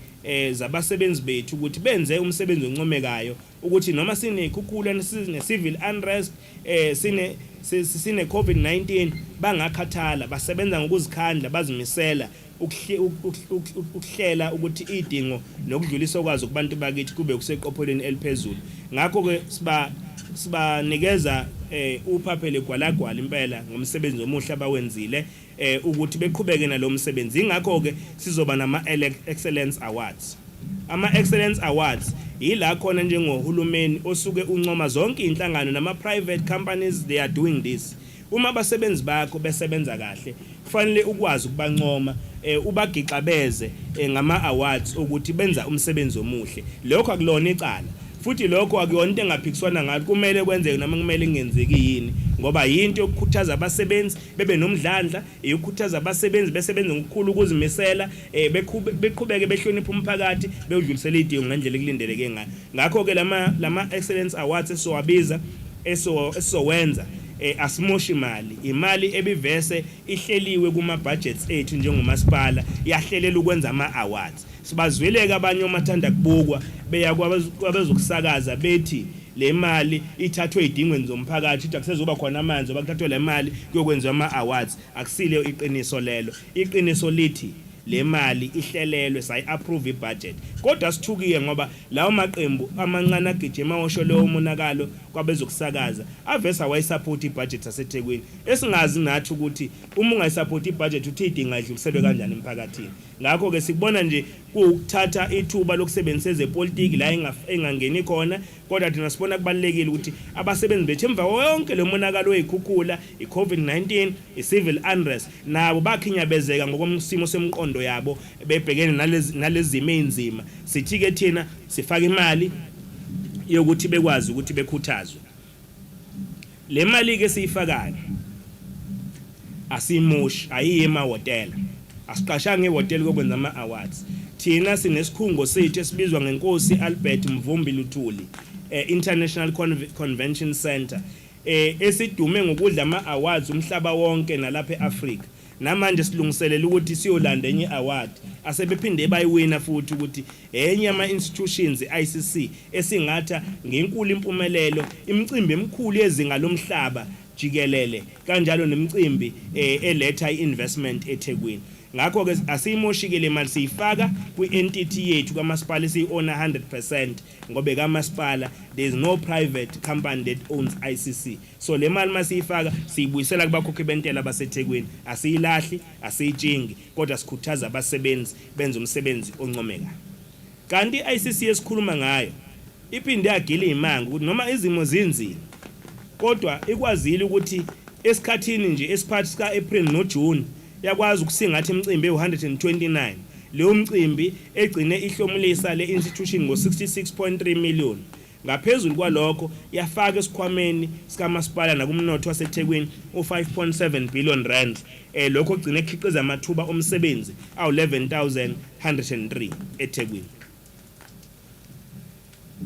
zabasebenzi bethu ukuthi benze umsebenzi oncomekayo ukuthi noma sinekhukhula sine civil unrest sine COVID-19 bangakhathala basebenza ngokuzikhandla bazimisela ukuhlela ukuthi idingo nokudlulisa kwazo kubantu bakithi kube kuseqophelweni eliphezulu ngakho ke sibanikeza uphaphele gwalagwala impela ngomsebenzi omuhle abawenzile ukuthi beqhubeke nalo msebenzi ingakho ke sizoba nama excellence awards ama-excellence awards yila khona njengohulumeni osuke uncoma zonke inhlangano nama-private companies they are doing this uma abasebenzi bakho besebenza kahle kufanele ukwazi ukubancoma ubagixabeze ngama-awards ukuthi benza umsebenzi omuhle lokho akulona icala futhi lokho akuyona into engaphikiswana ngayo kumele kwenzeke noma kumele kungenzeki yini ngoba yinto yokukhuthaza abasebenzi bebe nomdlandla yokukhuthaza abasebenzi besebenze ngokukhulu ukuzimisela beqhubeke behlonipha umphakathi bewudlulisela idingo ngendlela ekulindeleke ngayo ngakho ke lama excellence awards esiwabiza esizowenza asimoshi imali ebivese ihleliwe kuma budgets ethu njengomasipala yahlelela ukwenza ama awards sibazweleka abanye omathanda kubukwa beya kwabezokusakaza bethi le mali ithathwe idingweni zomphakathi ukuthi akusezoba khona amanzi obakuthathwe le mali kuyokwenziwa ama awards akusile iqiniso lelo iqiniso lithi le mali ihlelelwe sayi approve ibudget kodwa sithukiye ngoba lawo maqembu amancane agijima osho leyo monakalo kwabezokusakaza avesa wayisupport ibudget yaseThekwini esingazi nathi ukuthi uma ungayisupport ibudget uthi idinga idluliselwe kanjani emphakathini ngakho ke sikubona nje ukuthatha ithuba lokusebenzisa ezepolitiki la engangeni khona kodwa thina sibona kubalekile ukuthi abasebenzi bethu emva wonke lo monakalo oyikhukhula iCovid-19 icivil unrest nabo bakhinyabezeka ngokomsimo semqondo yabo bebhekene nalezimo ezinzima sithi ke thina sifaka imali yokuthi bekwazi ukuthi bekhuthazwe le mali ke siyifakayo asimoshi ayiye emahotela asiqashanga ehotel kokwenza ama-awards thina sinesikhungo sethu esibizwa ngenkosi Albert Mvumbi Luthuli International Convention Center esidume ngokudla ama-awards umhlaba wonke nalapha eAfrica namanje silungiselela ukuthi siyolanda enye award asebephinde bayiwina futhi ukuthi enye ama-institutions ICC esingatha ngenkulu impumelelo imicimbi emikhulu yezinga lomhlaba jikelele kanjalo nemicimbi eletha i-investment eThekwini ngakho ke asimoshikele imali siyifaka kwi-entity yethu kamasipala esiyi-owner 100% ngoba kamasipala there is no private company that owns ICC so le mali masiyifaka siyibuyisela kubakhokhi bentela baseThekwini asiyilahli asiyitshingi kodwa sikhuthaza abasebenzi benza umsebenzi oncomekayo kanti i-ICC esikhuluma ngayo iphinde yagila imanga ukuthi noma izimo zinzile kodwa ikwazile ukuthi esikhathini nje esiphathi sika April no June yakwazi ukusingatha imicimbi e129 leyo mcimbi egcine ihlomulisa le institution ngo66.3 million ngaphezulu kwalokho yafaka esikhwameni sikamasipala nakumnotho waseThekwini u5.7 billion rand lokho gcine ekhiqiza amathuba omsebenzi awu11103 eThekwini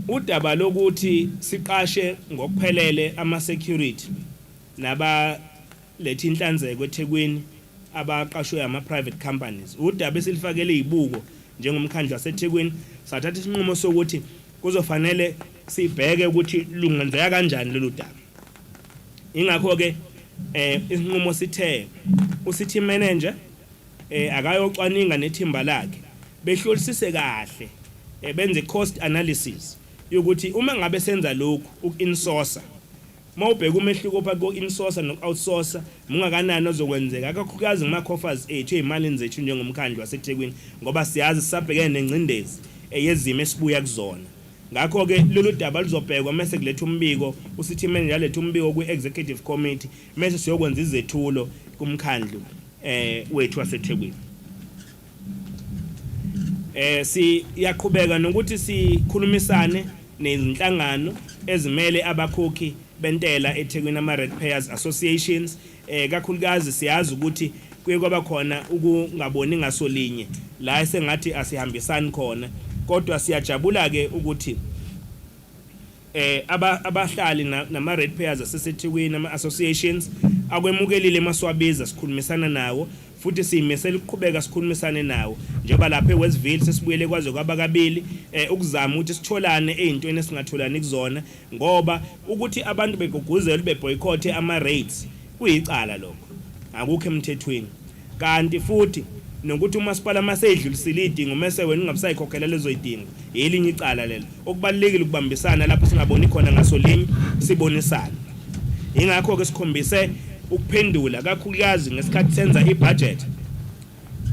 udaba lokuthi siqashe ngokuphelele ama security naba lethi inhlanzeko eThekwini abaqashwe ama private companies udaba esilifakele izibuko njengomkhandlu waseThekwini sathatha isinqumo sokuthi kuzofanele sibheke ukuthi lungenzeka kanjani lolu daba ingakho ke isinqumo sithe uCity manager akayocwaninga nethimba lakhe behlolisise kahle benze cost analysis yokuthi uma ngabe senza lokhu uku-insource mawubheka umehluko phakathi ko-insource no-outsource mungakanani ozokwenzeka akakhulukazi ngama-coffers ethu ey'malini zethu njengomkhandlu waseThekwini ngoba siyazi sisabhekene nengcindezi yezimo esibuya kuzona ngakho-ke lolu daba luzobhekwa mese kuletha umbiko uCity manager aletha umbiko kwi-executive committee mese siyokwenza izethulo kumkhandlu wethu waseThekwini siyaqhubeka nokuthi sikhulumisane nezinhlangano ezimele abakhokhi bentela eThekwini ama-ratepayers associations kakhulukazi siyazi ukuthi kuye kwaba khona ukungaboni ngasolinye la esengathi asihambisani khona kodwa siyajabula ke ukuthi abahlali nama-ratepayers aseThekwini ama-associations akwemukelile maswabiza sikhulumisana nawo futhi siyimisela ukuqhubeka sikhulumisane nawo njengoba lapha eWestville sesibuyele kwaze kwaba kabili ukuzama ukuthi sitholane ezintweni esingatholani kuzona ngoba ukuthi abantu beguguzela beboycott ama-rates kuyicala lokho akukho emthethweni kanti futhi nokuthi umasipala maseyidlulisile idingo mase wena ungabusayikhokhela lezo idingo elinye icala lelo okubalekile ukubambisana lapho singaboni khona ngasolinye sibonisana ingakho ke sikhombise ukuphendula kakhulukazi ngesikhathi senza ibudget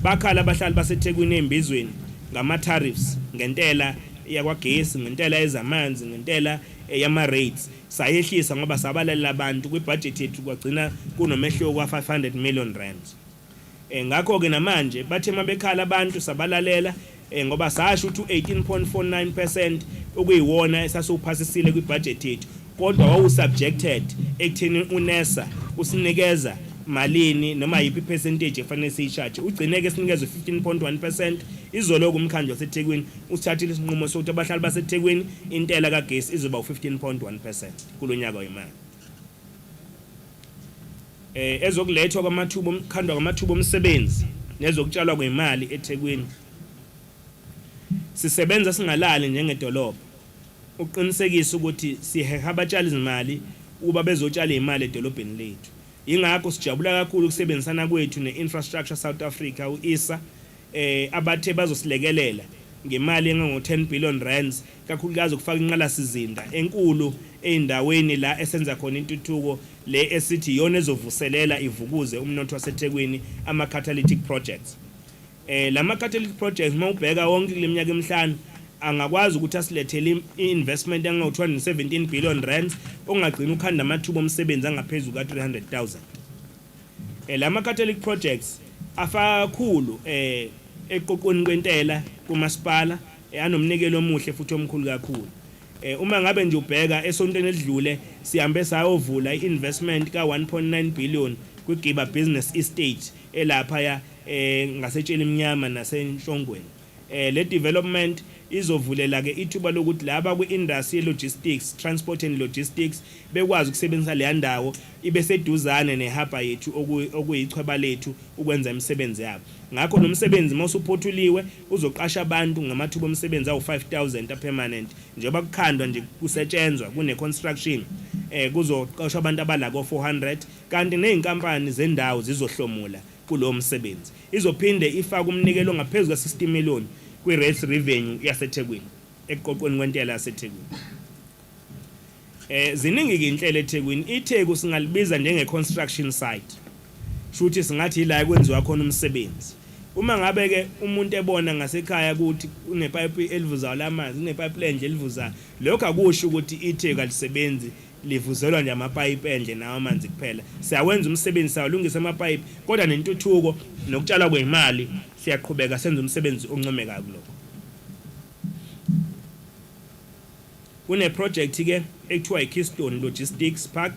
bakhala abahlali baseThekwini embizweni ngama tariffs ngentela yakwagesi ngentela ezamanzi ngentela yama rates sayehlisa ngoba sabalalela abantu kwibudget yethu kwagcina kunomehluko wa500 million rand ngakho ke namanje bathe mabekhala abantu sabalalela ngoba sasho ukuthi 18.49% okuyiwona esasuphasisile kwibudget yethu kodwa wawusubjected ekutheni uNESA usinikeza malini noma yipi percentage efanele siyicharge ugcineke sinikeze 15.1% izolo kumkhandlu waseThekwini usithathile isinqumo sokuthi abahlali baseThekwini intela kagesi izoba u15.1% kulonyaka wemali ezokulethwa kwamathuba omkhandlu kwamathuba omsebenzi nezokutshalwa kwemali eThekwini sisebenza singalali njengedolobha uqinisekisa ukuthi siheha abatshali izimali uba bezotshala imali edolobheni lethu ingakho sijabula kakhulu ukusebenzisana kwethu neInfrastructure South Africa uISA abathe bazosilekelela ngemali engango 10 billion rands kakhulukazi ukufaka inqala sizinda enkulu eindaweni la esenza khona intuthuko le esithi yona ezovuselela ivukuze umnotho waseThekwini ama catalytic projects. Lama catalytic projects mawubheka wonke kuleminyaka emihlanu angakwazi ukuthi asilethele investment engango 217 billion rands ongagcina ukhanda amathuba omsebenzi angaphezulu ka 300,000. Lama catalytic projects afakhulu eqoqweni kwentela kumasipala anomnikelo omuhle futhi omkhulu kakhulu. Uma ngabe nje ubheka esontweni edlule sihambe sayovula iinvestment ka 1.9 billion kwiGiba Business Estate elapha ya ngasetsheni emnyama naseNtshongweni. Le development izovulela ke ithuba lokuthi laba kwi-industry logistics, transport and logistics bekwazi ukusebenzisa le ndawo ibe seduzane nehaba yethu okuyichweba lethu ukwenza imisebenzi yabo. Ngakho nomsebenzi mawusuphotuliwe uzoqasha abantu ngamathuba omsebenzi awu 5,000 permanent njengoba kukhandwa nje kusetshenzwa kune construction kuzoqashwa abantu abalako 400 kanti nezinkampani zendawo zizohlomula kulo msebenzi. Izophinde ifaka umnikelo ngaphezulu ka 60 million kwi-rates revenue yaseThekwini eqoqweni kwentela yaseThekwini. Ziningi ke inhlelo eThekwini. iTheku singalibiza njenge construction site. Shuthi singathi la kwenziwa khona umsebenzi. Uma ngabe ke umuntu ebona ngasekhaya ukuthi unepipe elivuzayo lamanzi, unepipe endle elivuzayo, lokho akusho ukuthi iTheku alisebenzi livuzelwa nje amapipe endle nawo amanzi kuphela. Siyawenza umsebenzi sawulungisa amapipe kodwa nentuthuko nokutshala kwemali siyaqhubeka senza umsebenzi oncomekayo kuloko. Kune project ke ekuthiwa iKeystone Logistics Park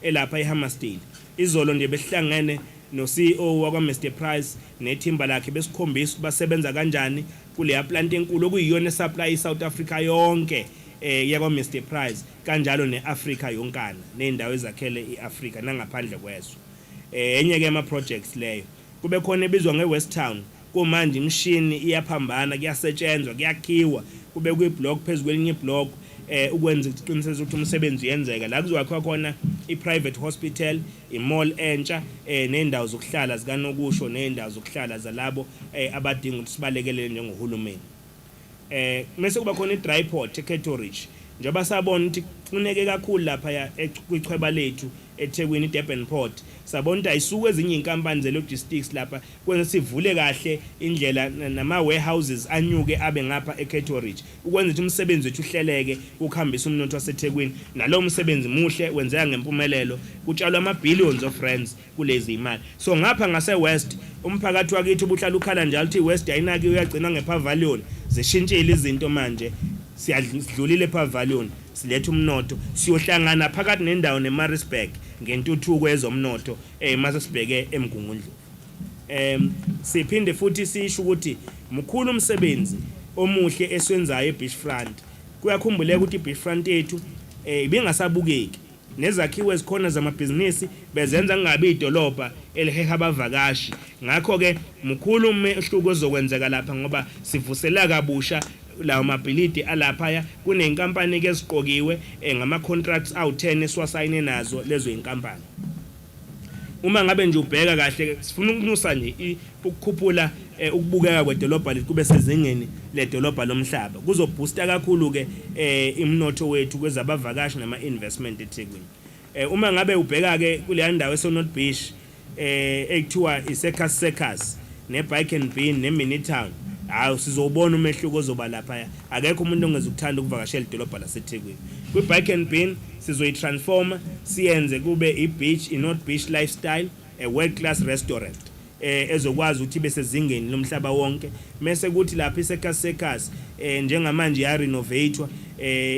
elapha eHammersdale. Izolo nje behlangene no CEO wakwa Mr Price nethimba lakhe besikhombisa basebenza kanjani kule plant enkulu okuyiyona esupply iSouth Africa yonke yakwa Mr Price kanjalo neAfrica yonkana nendawo ezakhele iAfrica nangaphandle kwezo. Enye ke ama projects leyo kube khona ebizwa ngeWest Town kumanje imshini iyaphambana kuyasetshenzwa kuyakhiwa kube kuyiblock phezulu kwelinye iblock ukwenza iqinisekiso ukuthi umsebenzi uyenzeka la kuzokwakha khona iprivate hospital, imall entsha nendawo zokuhlala zikanokusho nendawo zokuhlala zalabo abadinga ukuthi sibalekele njengohulumeni. Mase kuba khona idry port eCateridge njengoba sabona ukuthi kuneke kakhulu lapha kwichweba lethu eThekwini Durban Port. Sabona ukuthi ayisuke ezinye inkampani zelogistics lapha kwenza sivule kahle indlela nama warehouses anyuke abe ngapha eCateridge ukwenza ukuthi umsebenzi wethu uhleleke ukuhambisa umnotho waseThekwini nalo msebenzi muhle wenzeka ngempumelelo kutshalwa ama billions of rands kulezi imali. So ngapha ngase West umphakathi wakithi ubuhlala ukhala njalo ukuthi West ayinaki uyagcina ngePavilion zishintshile izinto manje siyadlulile ePavilion siletha umnotho siyohlangana phakathi nendawo neMaritzburg ngentuthuko ezomnotho mase sibheke eMgungundlovu. Siphinde futhi sisho ukuthi mkhulu umsebenzi omuhle eswenzayo eBeachfront. Kuyakhumbuleka ukuthi iBeachfront yethu ibingasabukeki nezakhiwo ezikhona zamabhizinisi bezenza ngabe idolobha eliheha abavakashi. Ngakho ke mkhulu umehluko ozokwenzeka lapha ngoba sivusela kabusha lawo mabhilidi alapha kunenkampani ke eziqokiwe ngama contracts awu10 esiwasayine nazo lezo inkampani. Uma ngabe nje ubheka kahle sifuna ukunusa nje ukukhuphula ukubukeka kwedolobha lethu kube sezingeni ledolobha lomhlaba kuzoboosta kakhulu ke imnotho wethu kwezabavakashi nama investment eThekwini. Uma ngabe ubheka ke kule ndawo eSonot Beach ekuthiwa iCircus neBike and Bean neMini Town hawu sizobona umehluko ozoba lapha. Akekho umuntu ongezukuthanda ukuvakashela idolobha laseThekwini. KwiBike and Bean sizoyitransforma siyenze kube ibeach iNorth Beach lifestyle a world class restaurant ezokwazi ukuthi bese zingeni lomhlaba wonke. Mase kuthi lapha iCircus njengamanje ya renovatewa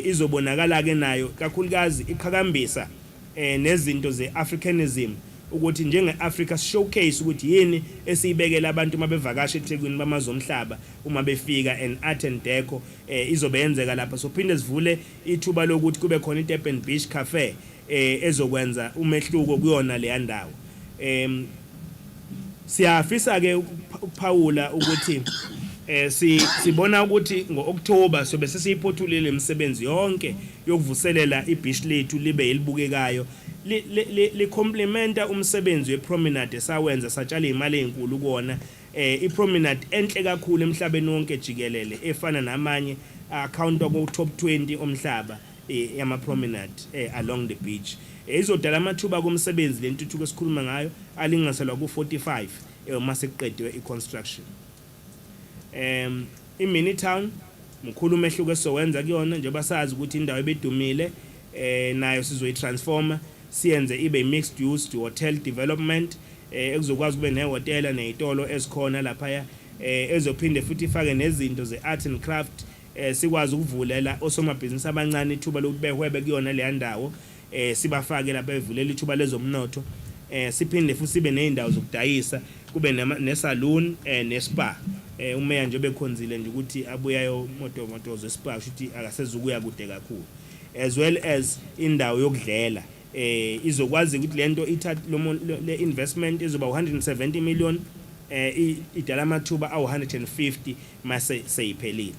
izobonakala ke nayo kakhulukazi iqhakambisa nezinto zeAfricanism ukuthi njenge-Africa showcase ukuthi yini esiyibekela abantu mabevakasha eThekwini bamazomhlaba uma befika and art and deco izobenzeka lapha. So phinde sivule ithuba lokuthi kube khona iDurban Beach Cafe ezokwenza umehluko kuyona le ndawo. Siyafisa ke ukuphawula ukuthi sibona ukuthi ngo-October sobe sesiyiphothulile imisebenzi yonke yokuvuselela ibeach lethu libe elibukekayo li complementa umsebenzi wepromenade sawenza satshala imali ezinkulu kuona ipromenade enhle kakhulu emhlabeni wonke jikelele efana namanye account ku top 20 omhlaba yama promenade along the beach. Izodala amathuba komsebenzi lentuthuko esikhuluma ngayo alinganiselwa ku 45 mase kuqedwe iconstruction. iMini Town mkhulu umehluko esizowenza kuyona njengoba sazi ukuthi indawo ebedumile nayo sizoyitransforma siyenze ibe mixed use to hotel development ekuzokwazi kube nehotela nezitolo ezikhona lapha ezophinde futhi ifake nezinto ze-art and craft sikwazi ukuvulela osomabhizinisi abancane ithuba lokuthi behwebe kuyona le ndawo sibafake lapha evulela ithuba lezomnotho siphinde futhi sibe nezindawo zokudayisa kube nesaloon nespa umeya nje bekhonzile nje ukuthi abuyayo moto ze-spa ukuthi akasezukuya kude kakhulu as well as indawo yokudlela izokwazi ukuthi lento ithatha le investment izoba 170 million idala amathuba awu150 mase seyiphelile.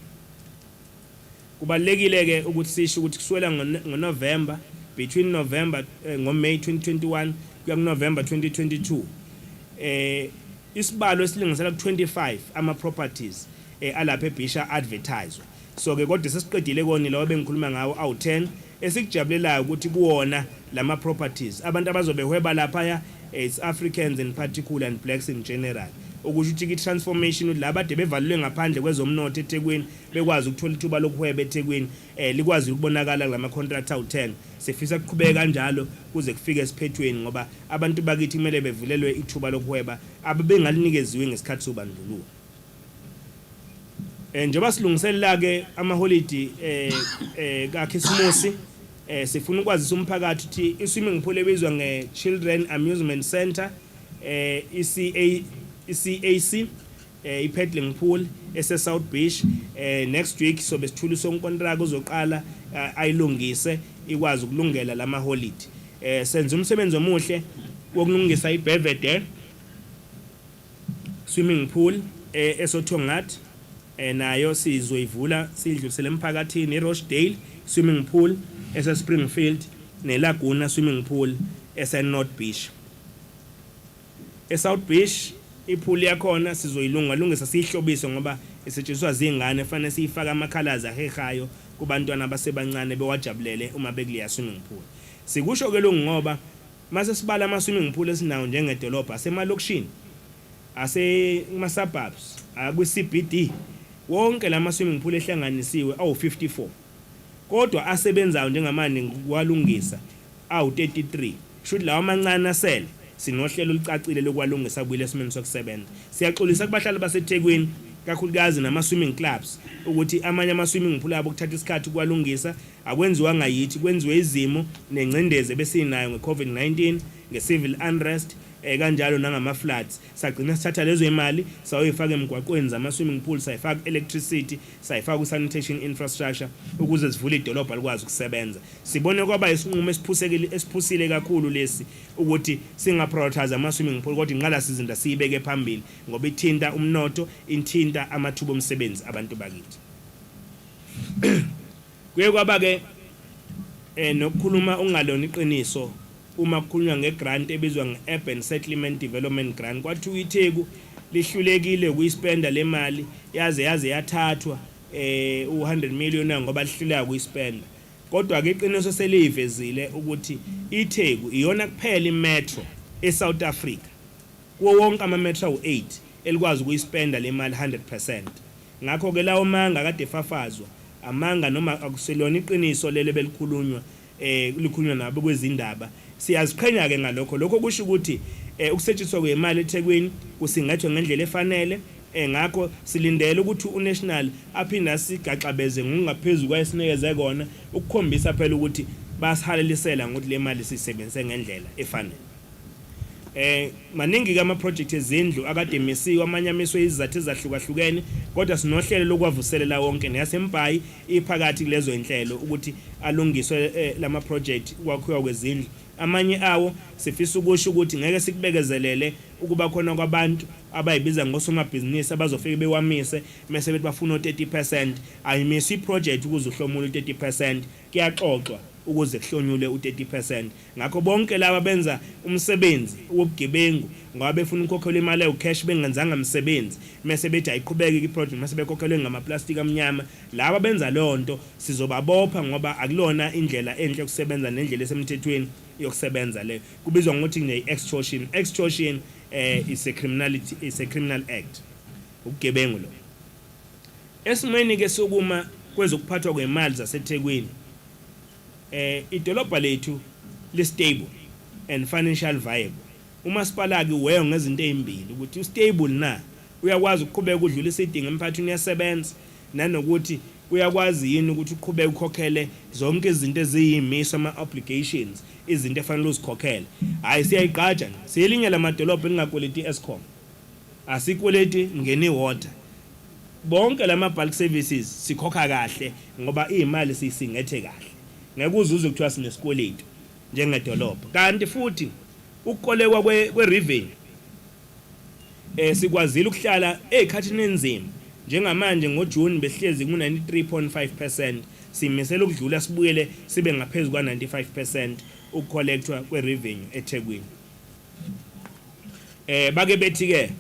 Kubalekile ke ukuthi sisho ukuthi kuswela ngoNovember between November ngoMay 2021 kuya kuNovember 2022 isibalo esilinganisela ku25 ama properties alapha eBisha advertised. So ke kodwa sesiqedile koni lawo bengikhuluma ngawo awu10 esikujabulelayo ukuthi kuwona lama properties abantu abazobe hweba lapha it's Africans in particular and blacks in general. Okusho ukuthi i-transformation laba de bevalelwe ngaphandle kwezomnotho eThekwini bekwazi ukuthola ithuba lokuhweba eThekwini likwazi ukubonakala kulama contract awu10 sifisa ukuqhubeka kanjalo kuze kufike esiphethweni ngoba abantu bakithi kumele bevulelwe ithuba lokuhweba ababengalinikeziwe ngesikhathi sobandlululo. Njengoba silungiselela ke ama-holiday kaKhisimusi sifuna ukwazisa umphakathi ukuthi i-swimming pool ebizwa nge-Cllr Amusement Center CAC i-paddling pool ese-South Beach next week sobe sithulisa unkontraka uzoqala ayilungise ikwazi ukulungela lama-holiday. Senza umsebenzi omuhle wokulungisa iBelvedere swimming pool eSothongathi nayo sizoyivula sidlulisele emphakathini iRochdale swimming pool ese-Springfield neLaguna swimming pool ese-North Beach. eSouth Beach ipool yakhona sizoyilungisa siyihlobise ngoba isetshenziswa zingane efanele siyifaka amakhalazi ahehayo kubantwana abasebancane bewajabulele uma bekuleya swimming pool. Sikusho ke lokhu ngoba mase sibala ama swimming pool esinawo njengedolobha asemalokishini asema-suburbs akwi-CBD wonke lama swimming pool ehlanganisiwe awu54 kodwa asebenzayo njengamanje ngokwalungisa awu33 should lawo amancane asele sinohlelo olucacile lokwalungisa kubile esimeni sokusebenza. Siyaxolisa kubahlali baseThekwini kakhulukazi nama swimming clubs ukuthi amanye ama swimming pool abo kuthatha isikhathi kwalungisa akwenziwa ngayithi kwenziwe izimo nengcindeze besinayo ngeCovid-19 nge-civil unrest kanjalo nangama floods sagcina sithatha lezo imali sayoyifaka emgwaqweni zama swimming pool sayifaka electricity sayifaka sanitation infrastructure ukuze sivule idolobha likwazi ukusebenza. Sibone kwaba isinqumo esiphusile kakhulu lesi ukuthi singaprioritize ama swimming pool kodwa inqala sizinda siyibeke phambili ngoba ithinta umnotho inthinta amathuba omsebenzi abantu bakithi. Kuye kwaba ke nokukhuluma ungalona iqiniso uma kukhulunywa ngegrant ebizwa nge-Urban Settlement Development Grant kwathiwa iTheku lihlulekile ukuyispenda le mali yaze yathathwa u100 million ngoba lihluleka ukuyispenda. Kodwa ke iqiniso seliyivezile ukuthi iTheku iyona kuphela imetro eSouth Africa kuwo wonke ama-metro awu8 elikwazi ukuyispenda le mali 100%. Ngakho ke lawo manga kade fafazwa amanga noma akuselona iqiniso lele belikhulunywa likhulunywa nabo kwezindaba. Siyaziqhenya ke ngalokho lokho kusho ukuthi ukusetshenziswa kwemali eThekwini kusingathwe ngendlela efanele ngakho silindele ukuthi uNational aphinda sigaxabeze ngokungaphezulu kwayesinikeze kona ukukhombisa phela ukuthi basihalelisela ngokuthi le mali sisebenzise ngendlela efanele. Maningi kama project ezindlu akade misiwe amanye amiswe izizathu ezahlukahlukene kodwa sinohlelo lokwavuselela wonke neyasembayi iphakathi kulezo inhlelo ukuthi alungiswe lama project kwakhiwa kwezindlu. Amanye awo sifisa ukusho ukuthi ngeke sikubekezelele ukuba khona kwabantu abayibiza ngosomabhizinisi abazofika bewamise mase bethi bafuna 30% ayimisi iproject ukuze uhlomula 30% kuyaxoxwa ukuze kuhlonyule u30%. Ngakho bonke laba benza umsebenzi wobugebengu ngoba befuna ukukhokhela imali ecash bengenzanga umsebenzi mase bethi ayiqhubeke iproject mase bekhokhelwe ngamaplastic amnyama, laba benza lonto sizobabopha ngoba akulona indlela enhle yokusebenza nendlela esemthethweni yokusebenza le. Kubizwa ngokuthi ne-extortion. Extortion is a criminal act, ubugebengu lo. Esimweni ke sokuma kwezokuphathwa kwemali zaseThekwini, idolobha lethu li stable and financial viable. Umasipala ke weyo ngezinto ezimbili ukuthi u stable na uyakwazi ukuqhubeka udlula isidingo emphathweni yasebenza nanokuthi uyakwazi yini ukuthi uqhubeke ukhokhele zonke izinto eziyimiso ama obligations, izinto efanele uzikhokhele. Hayi siyayiqatsha nje siyelinye lamadolobha elingakweleti Eskom, asikweleti ngeni water. Bonke lama bulk services sikhokha kahle ngoba imali sisingethe kahle, ngeke uzuze kuthiwa sinesikweletu njengedolobha. Kanti futhi ukukolekwa kwe-revenue sikwazile ukuhlala ezikhathini enzima njengamanje ngoJune behlezi ku93.5%, simisela ukudlula sibuyele sibe ngaphezulu kwa95% ukucollectwa kwe-revenue eThekwini. Bake bethi ke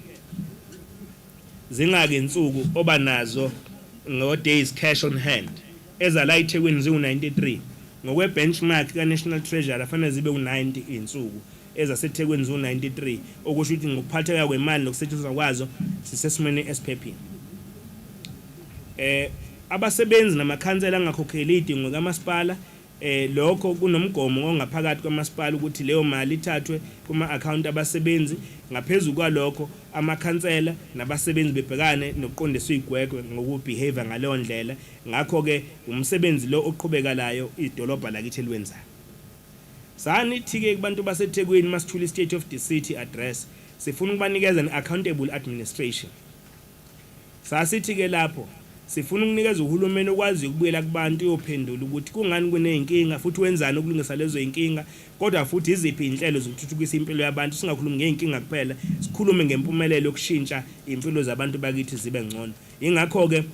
zingake insuku obanazo ngo days cash on hand ezala eThekwini ziwu93, ngokwe benchmark ka National Treasury afanele zibe u90 insuku ezaseThekwini ziwu93, okusho ukuthi ngokuphatheka kwemali nokusetshenziswa kwazo sisesimweni esiphephile. Abasebenzi namakhansela angakhokheli idingo kamasipala, lokho kunomgomo ongaphakathi kwamasipala ukuthi leyo mali ithathwe kuma account abasebenzi. Ngaphezulu kwalokho amakhansela nabasebenzi bebhekane nokuqondiswa igwegwe ngokubehavior ngaleyo ndlela. Ngakho ke umsebenzi lo oqhubekalayo idolobha lakithi eliwenzayo. Sanithi ke kubantu baseThekwini masithula state of the city address sifuna ukubanikeza an accountable administration. Sasithi ke lapho sifuna ukunikeza uhulumeni okwazi ukubuyela kubantu uyophendula ukuthi kungani kuneyinkinga futhi wenzani ukulungisa lezo inkinga, kodwa futhi iziphi inhlelo zokuthuthukisa impilo yabantu. Singakhulumi ngeenkinga kuphela, sikhulume ngempumelelo yokushintsha impilo zabantu bakithi zibe ngcono. Ingakho ke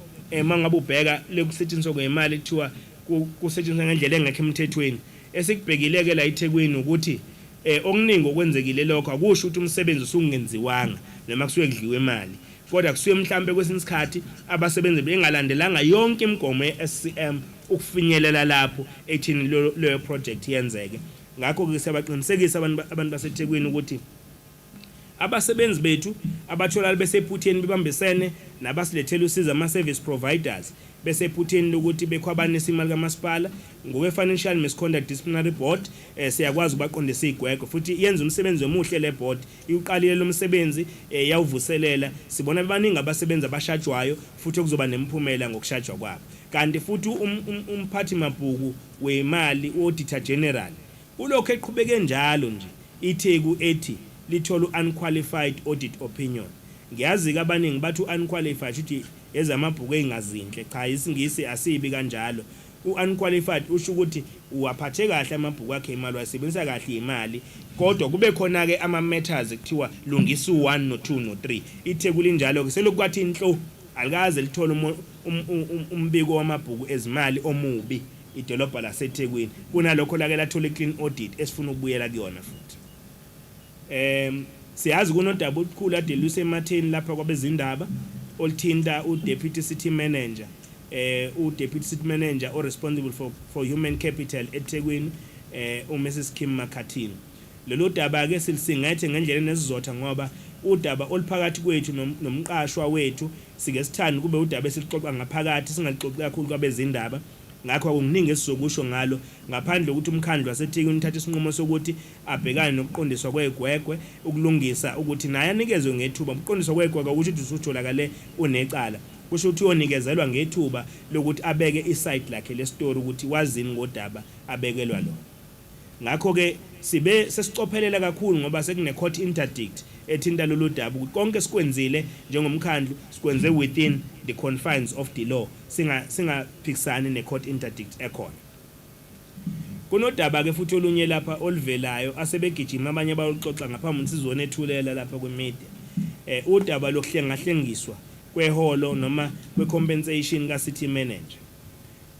mangabe ubheka lekusetshenziswa kwemali kuthiwa kusetshenziswa ngendlela engekho emthethweni, esikubhekileke la eThekwini ukuthi okuningi okwenzekile lokho akusho ukuthi umsebenzi usungenziwanga noma kusuke kudliwe imali, kodwa kusuye mhlambe kwesinye isikhathi abasebenzi bengalandelanga yonke imigomo ye-SCM ukufinyelela lapho ethini leyo project yenzeke. Ngakho ke siyabaqinisekisa abantu baseThekwini ukuthi abasebenzi bethu abatholakala besephutheni bebambisene nabasilethela usiza ama-service providers besephutheni lokuthi bekhwabanisa imali kamasipala ngokwe-financial misconduct disciplinary board. Siyakwazi ukubaqondisa igwegwe futhi yenza umsebenzi omuhle le board, iqalile lo msebenzi yawuvuselela. Sibona abaningi abasebenzi abashajwayo futhi kuzoba nemphumela ngokushajwa kwabo. Kanti futhi umphathi mabhuku wemali auditor general ulokho eqhubeke njalo nje itheku ethi lithola unqualified audit opinion. Ngiyazi ke abaningi bathi unqualified ukuthi ezamabhuku engazinhle, cha isingisi asibi kanjalo. Unqualified usho ukuthi uwaphathe kahle amabhuku akhe imali wasebenzisa kahle imali, kodwa kube khona ke ama matters ekuthiwa lungisa u1 no2 no3. Itheku linjalo ke selokwathi inhlo alikaze lithola umbiko wamabhuku ezimali omubi idolobha laseThekwini kunalokho lake lathola clean audit esifuna ukubuyela kuyona futhi. Siyazi kunodaba olukhulu ade lusematheni lapha kwabezindaba olthinta uDeputy City Manager, uDeputy City Manager o responsible for human capital eThekwini, uMrs Kim Makhathini. Lelo daba ke silisingethe ngendlela nesizotha ngoba udaba oluphakathi kwethu nomqashwa wethu sike sithanda kube udaba esilixoxa ngaphakathi singalixoxi kakhulu kwabezindaba. Ngakho akuningi esizokusho ngalo ngaphandle ukuthi umkhandlu waseThekwini uthatha isinqumo sokuthi abhekane nokuqondiswa kwegwegwe ukulungisa ukuthi naye anikezwe ngethuba. Ukuqondiswa kwegwegwe ukuthi usutholakale unecala, kusho ukuthi uyonikezelwa ngethuba lokuthi abeke isite lakhe le story ukuthi wazini ngodaba abekelwa lo. Ngakho ke sibe sesicophelela kakhulu ngoba sekune court interdict ethinta lolu daba ukuthi konke sikwenzile njengomkhandlu sikwenze within the confines of the law, singaphikisani ne court interdict ekhona. Kunodaba ke futhi olunye lapha oluvelayo asebegijima abanye bayoxoxa ngaphambi sizone ethulela lapha kwemedia, udaba lokuhlengahlengiswa kweholo noma kwecompensation ka city manager.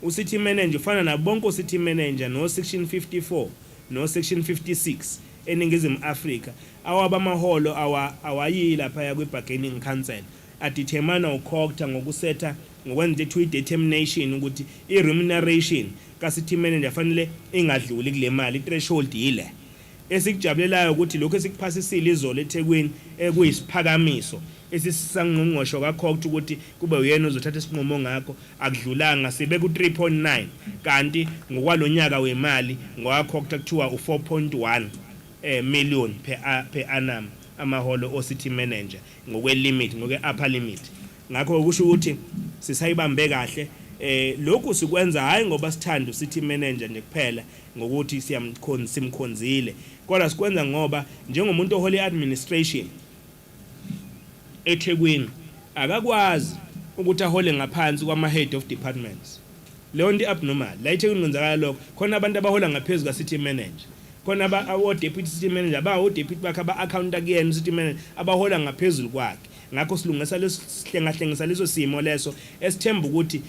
ucity manager ufana nabonke ucity manager no section 54 no section 56 eningizimu Afrika awaba amaholo awayila phaya kwi bargaining council adetermine ukhokta ngokusetha ngokwenza ethu determination ukuthi I remuneration ka city manager fanele ingadluli kule mali threshold ile esikujabulelayo ukuthi lokho esikuphasisile izolo eThekwini ekuyisiphakamiso esisangqongqosho kakhokta ukuthi kube uyena ozothatha isinqumo ngakho akudlulanga sibe ku 3.9 kanti ngokwalonyaka wemali ngwakhokta kuthiwa u4.1 million per annum amaholo o city manager ngokwe limit ngokwe upper limit ngakho kusho ukuthi sisayibambe kahle lokhu sikwenza hayi ngoba sithanda city manager nje kuphela ngokuthi simkhonzile kodwa sikwenza ngoba njengomuntu ohola administration eThekwini akakwazi ukuthi ahole ngaphansi kwama head of departments leyo nto abnormal la eThekwini kwenzakala lokho khona abantu abahola ngaphezulu ka city manager khona abo deputy city manager bawo deputy bakhe aba accountant kuyena city manager abahola ngaphezulu kwakhe ngakho silungisa lesihlengahlengisa leso simo leso esithemba ukuthi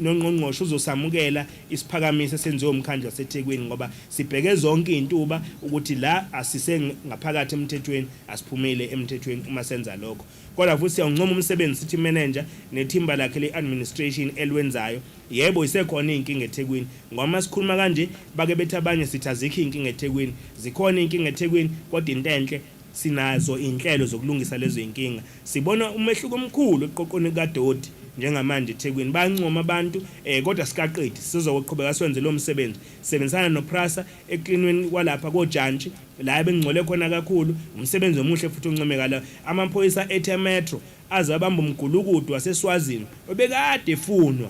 nongqongqosho uzosamukela isiphakamiso esenziwe umkhandlu waseThekwini ngoba sibheke zonke intuba ukuthi la asise ngaphakathi emthethweni asiphumile emthethweni uma senza lokho kodwa futhi siyancoma umsebenzi city manager nethimba lakhe leadministration elwenzayo yebo isekhona inkinga eThekwini ngoba sikhuluma kanje bake bethi abanye sithi azikho inkinga eThekwini zikhona inkinga eThekwini kodwa into enhle sinazo inhlelo zokulungisa lezo inkinga sibona umehluko omkhulu eqoqweni kaDoti njengamanje eThekwini bancoma abantu kodwa sikaqedi sizoqhubeka senze lo msebenzi sebenzisana noPrasa eklinweni kwalapha koJantshi la bengcole khona kakhulu umsebenzi omuhle futhi oncomeka la amaphoyisa ethe metro azabamba umgulukudu waseSwazini obekade efunwa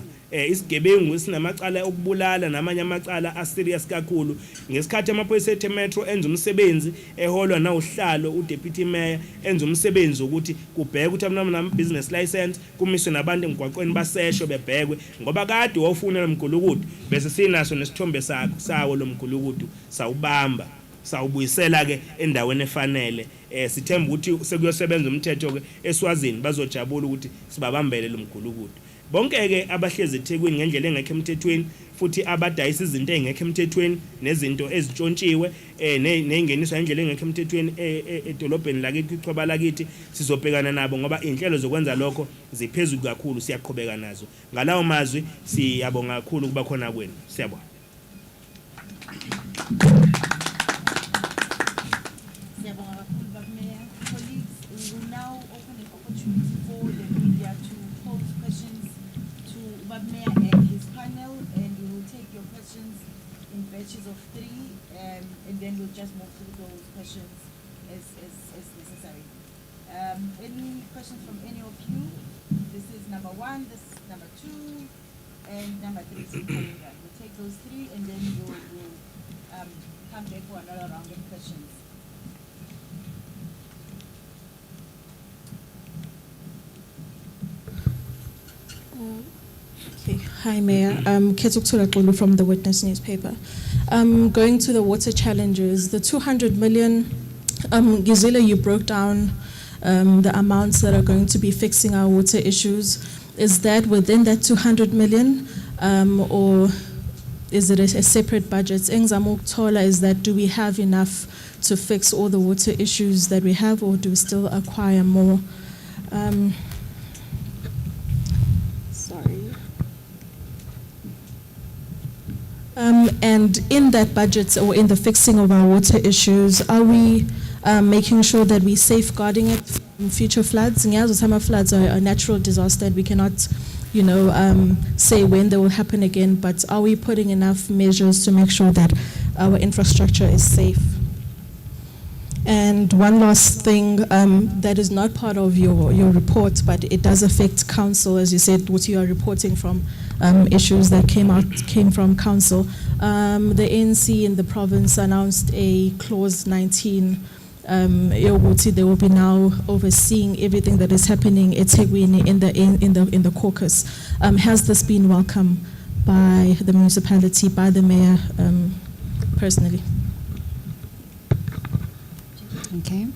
isigebengu esinamacala okubulala namanye amacala aserious kakhulu ngesikhathi amaphoyisa ethe metro enza umsebenzi eholwa na uhlalo uDeputy Mayor enza umsebenzi ukuthi kubheke ukuthi abana business license kumiswe nabantu emgwaqweni basesho bebhekwe ngoba kade wawufuna lomgulukudu bese sinaso nesithombe sawo lomgulukudu sawubamba sawubuyisela ke endaweni efanele sithemba ukuthi sekuyosebenza umthetho ke eSwazini bazojabula ukuthi sibabambele lomgulukudu bonke ke abahlezi eThekwini ngendlela engekho emthethweni futhi abadayisa izinto engekho emthethweni nezinto ezintshontshiwe neingeniswa ngendlela engekho emthethweni edolobheni lakithi ichwaba lakithi sizobhekana nabo ngoba inhlelo zokwenza lokho ziphezulu kakhulu siyaqhubeka nazo ngalawo mazwi siyabonga kakhulu kuba khona kwenu siyabonga Of 3, and then we'll just move through those questions as necessary. Any questions from any of you? This is number 1, this is number 2, and number 3 is we'll take those 3 and then we'll come back for another round of questions. Okay. Hi, Mayor. Cllr Mxolisi from the Witness newspaper. Going to the water challenges, the 200 million, Gizila, you broke down the amounts that are going to be fixing our water issues. Is that within that 200 million or is it a separate budget? Engzamuk is that do we have enough to fix all the water issues that we have or do we still acquire more? And in that budget or in the fixing of our water issues, are we making sure that we're safeguarding it from future floods? Summer floods are a natural disaster and we cannot, say when they will happen again, but are we putting enough measures to make sure that our infrastructure is safe? And one last thing that is not part of your report, but it does affect council, as you said, what you are reporting from issues that came from council. The ANC in the province announced a clause 19. They will be now overseeing everything that is happening at eThekwini in the caucus. Has this been welcomed by the municipality, by the mayor personally? Okay.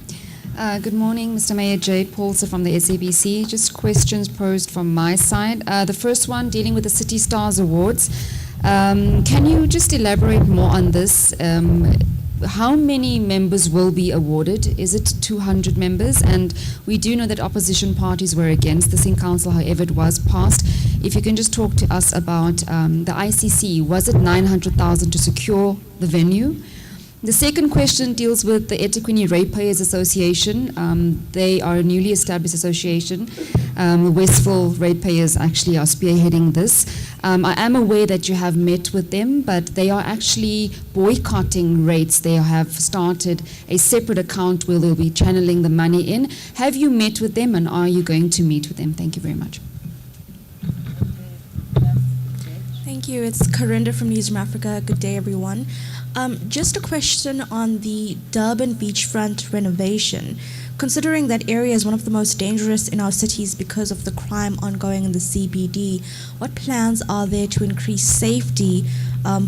Good morning, Mr. Mayor. Jade Paulser from the SABC. Just questions posed from my side. The first one dealing with the City Stars Awards. Can you just elaborate more on this? How many members will be awarded? Is it 200 members? And we do know that opposition parties were against this in council, however it was passed. If you can just talk to us about the ICC, was it 900,000 to secure the venue? The second question deals with the eThekwini Ratepayers Association. They are a newly established association. The Westville Ratepayers actually are spearheading this. I am aware that you have met with them, but they are actually boycotting rates. They have started a separate account where they'll be channeling the money in. Have you met with them, and are you going to meet with them? Thank you very much. Thank you. It's Karinda from Newsroom Africa. Good day, everyone. Just a question on the Durban beachfront renovation. Considering that area is one of the most dangerous in our cities because of the crime ongoing in the CBD, what plans are there to increase safety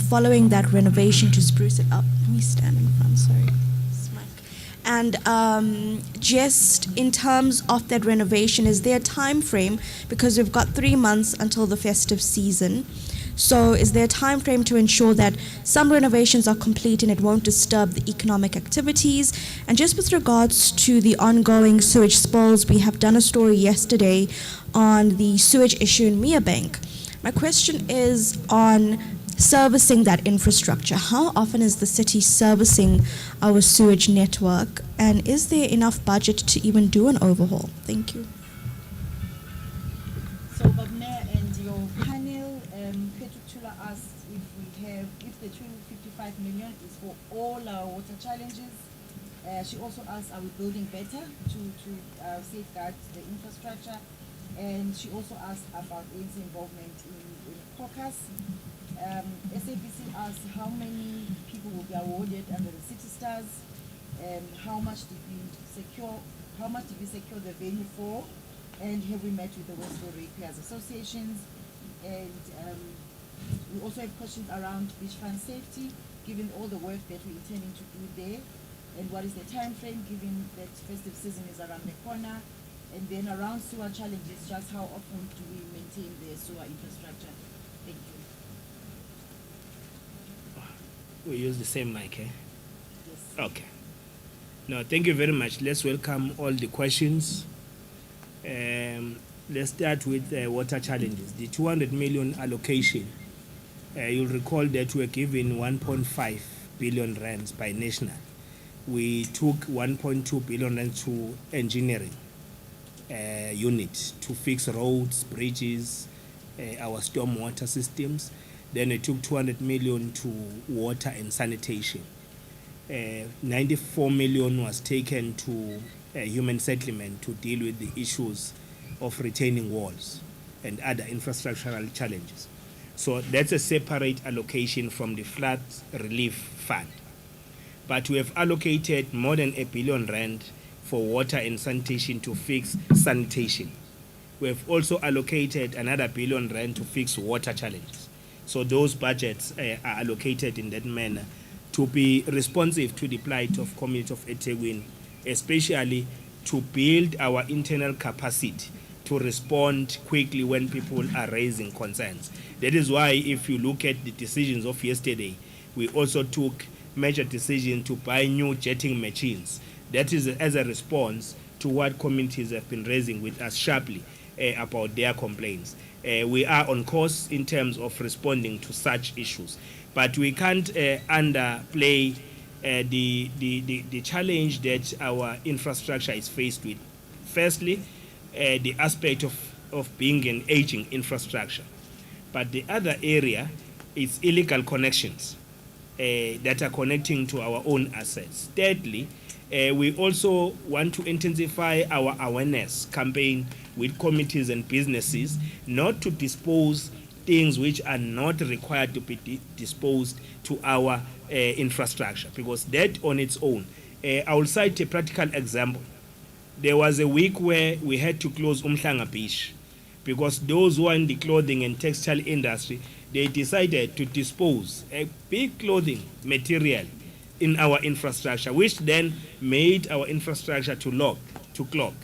following that renovation to spruce it up? Let me stand in front, sorry. This mic. And just in terms of that renovation, is there a time frame? Because we've got 3 months until the festive season. So is there a time frame to ensure that some renovations are complete and it won't disturb the economic activities? And just with regards to the ongoing sewage spills, we have done a story yesterday on the sewage issue in Merebank. My question is on servicing that infrastructure. How often is the city servicing our sewage network? And is there enough budget to even do an overhaul? Thank you. So, Babner and your panel, Petutula asked if the 255 million is for all our water challenges. She also asked, are we building better to safeguard the infrastructure? And she also asked about ANC involvement in caucus. SABC asked how many people will be awarded under the City Stars, and how much did we secure the venue for? And have we met with the Westville Ratepayers Associations? And we also have questions around beachfront safety, given all the work that we're intending to do there. And what is the time frame, given that festive season is around the corner? And then around sewer challenges, just how often do we maintain the sewer infrastructure? Thank you. We use the same mic, eh? Yes. Okay. No, thank you very much. Let's welcome all the questions. Let's start with water challenges. The 200 million allocation, you'll recall that we're given 1.5 billion rands by national. We took 1.2 billion rands to engineering unit to fix roads, bridges, our stormwater systems. Then we took 200 million to water and sanitation. 94 million was taken to human settlement to deal with the issues of retaining walls and other infrastructural challenges. So that's a separate allocation from the flood relief fund. But we have allocated more than R1 billion for water and sanitation to fix sanitation. We have also allocated another R1 billion to fix water challenges. So those budgets are allocated in that manner to be responsive to the plight of community of eThekwini, especially to build our internal capacity to respond quickly when people are raising concerns. That is why if you look at the decisions of yesterday, we also took major decision to buy new jetting machines. That is as a response to what communities have been raising with us sharply about their complaints. We are on course in terms of responding to such issues, but we can't underplay the challenge that our infrastructure is faced with. Firstly, the aspect of being an aging infrastructure, but the other area is illegal connections that are connecting to our own assets. Thirdly, we also want to intensify our awareness campaign with communities and businesses not to dispose things which are not required to be disposed to our infrastructure, because that on its own. I will cite a practical example. There was a week where we had to close Umhlanga Beach because those who are in the clothing and textile industry, they decided to dispose a big clothing material in our infrastructure, which then made our infrastructure to clog.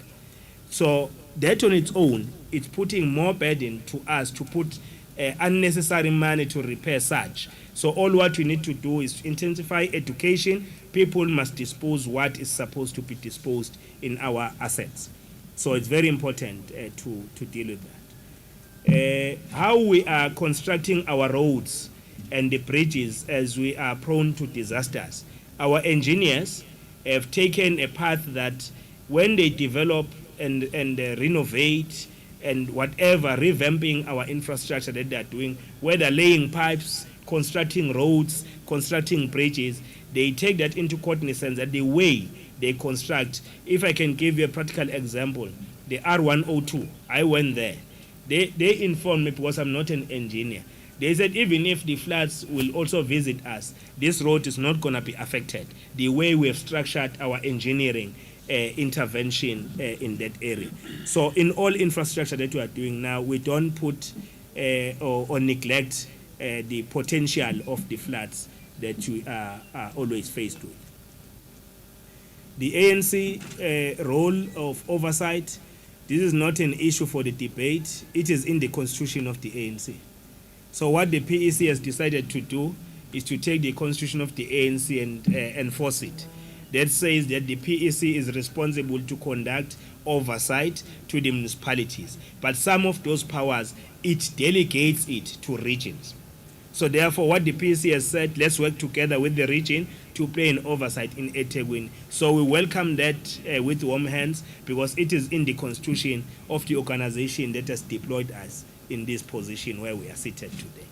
So that on its own, it's putting more burden to us to put unnecessary money to repair such. So all what we need to do is to intensify education. People must dispose what is supposed to be disposed in our assets. So it's very important to deal with that. How we are constructing our roads and the bridges as we are prone to disasters. Our engineers have taken a path that when they develop and renovate and whatever, revamping our infrastructure that they are doing, whether laying pipes, constructing roads, constructing bridges, they take that into cognizance that the way they construct. If I can give you a practical example, the R102, I went there. They informed me, because I'm not an engineer, they said even if the floods will also visit us, this road is not going to be affected. The way we have structured our engineering intervention in that area. So in all infrastructure that we are doing now, we don't put or neglect the potential of the floods that we are always faced with. The ANC role of oversight, this is not an issue for the debate. It is in the constitution of the ANC. So what the PEC has decided to do is to take the constitution of the ANC and enforce it. That says that the PEC is responsible to conduct oversight to the municipalities. But some of those powers, it delegates it to regions. So therefore, what the PEC has said, let's work together with the region to play an oversight in eNtshongweni. So we welcome that with warm hands, because it is in the constitution of the organization that has deployed us in this position where we are seated today.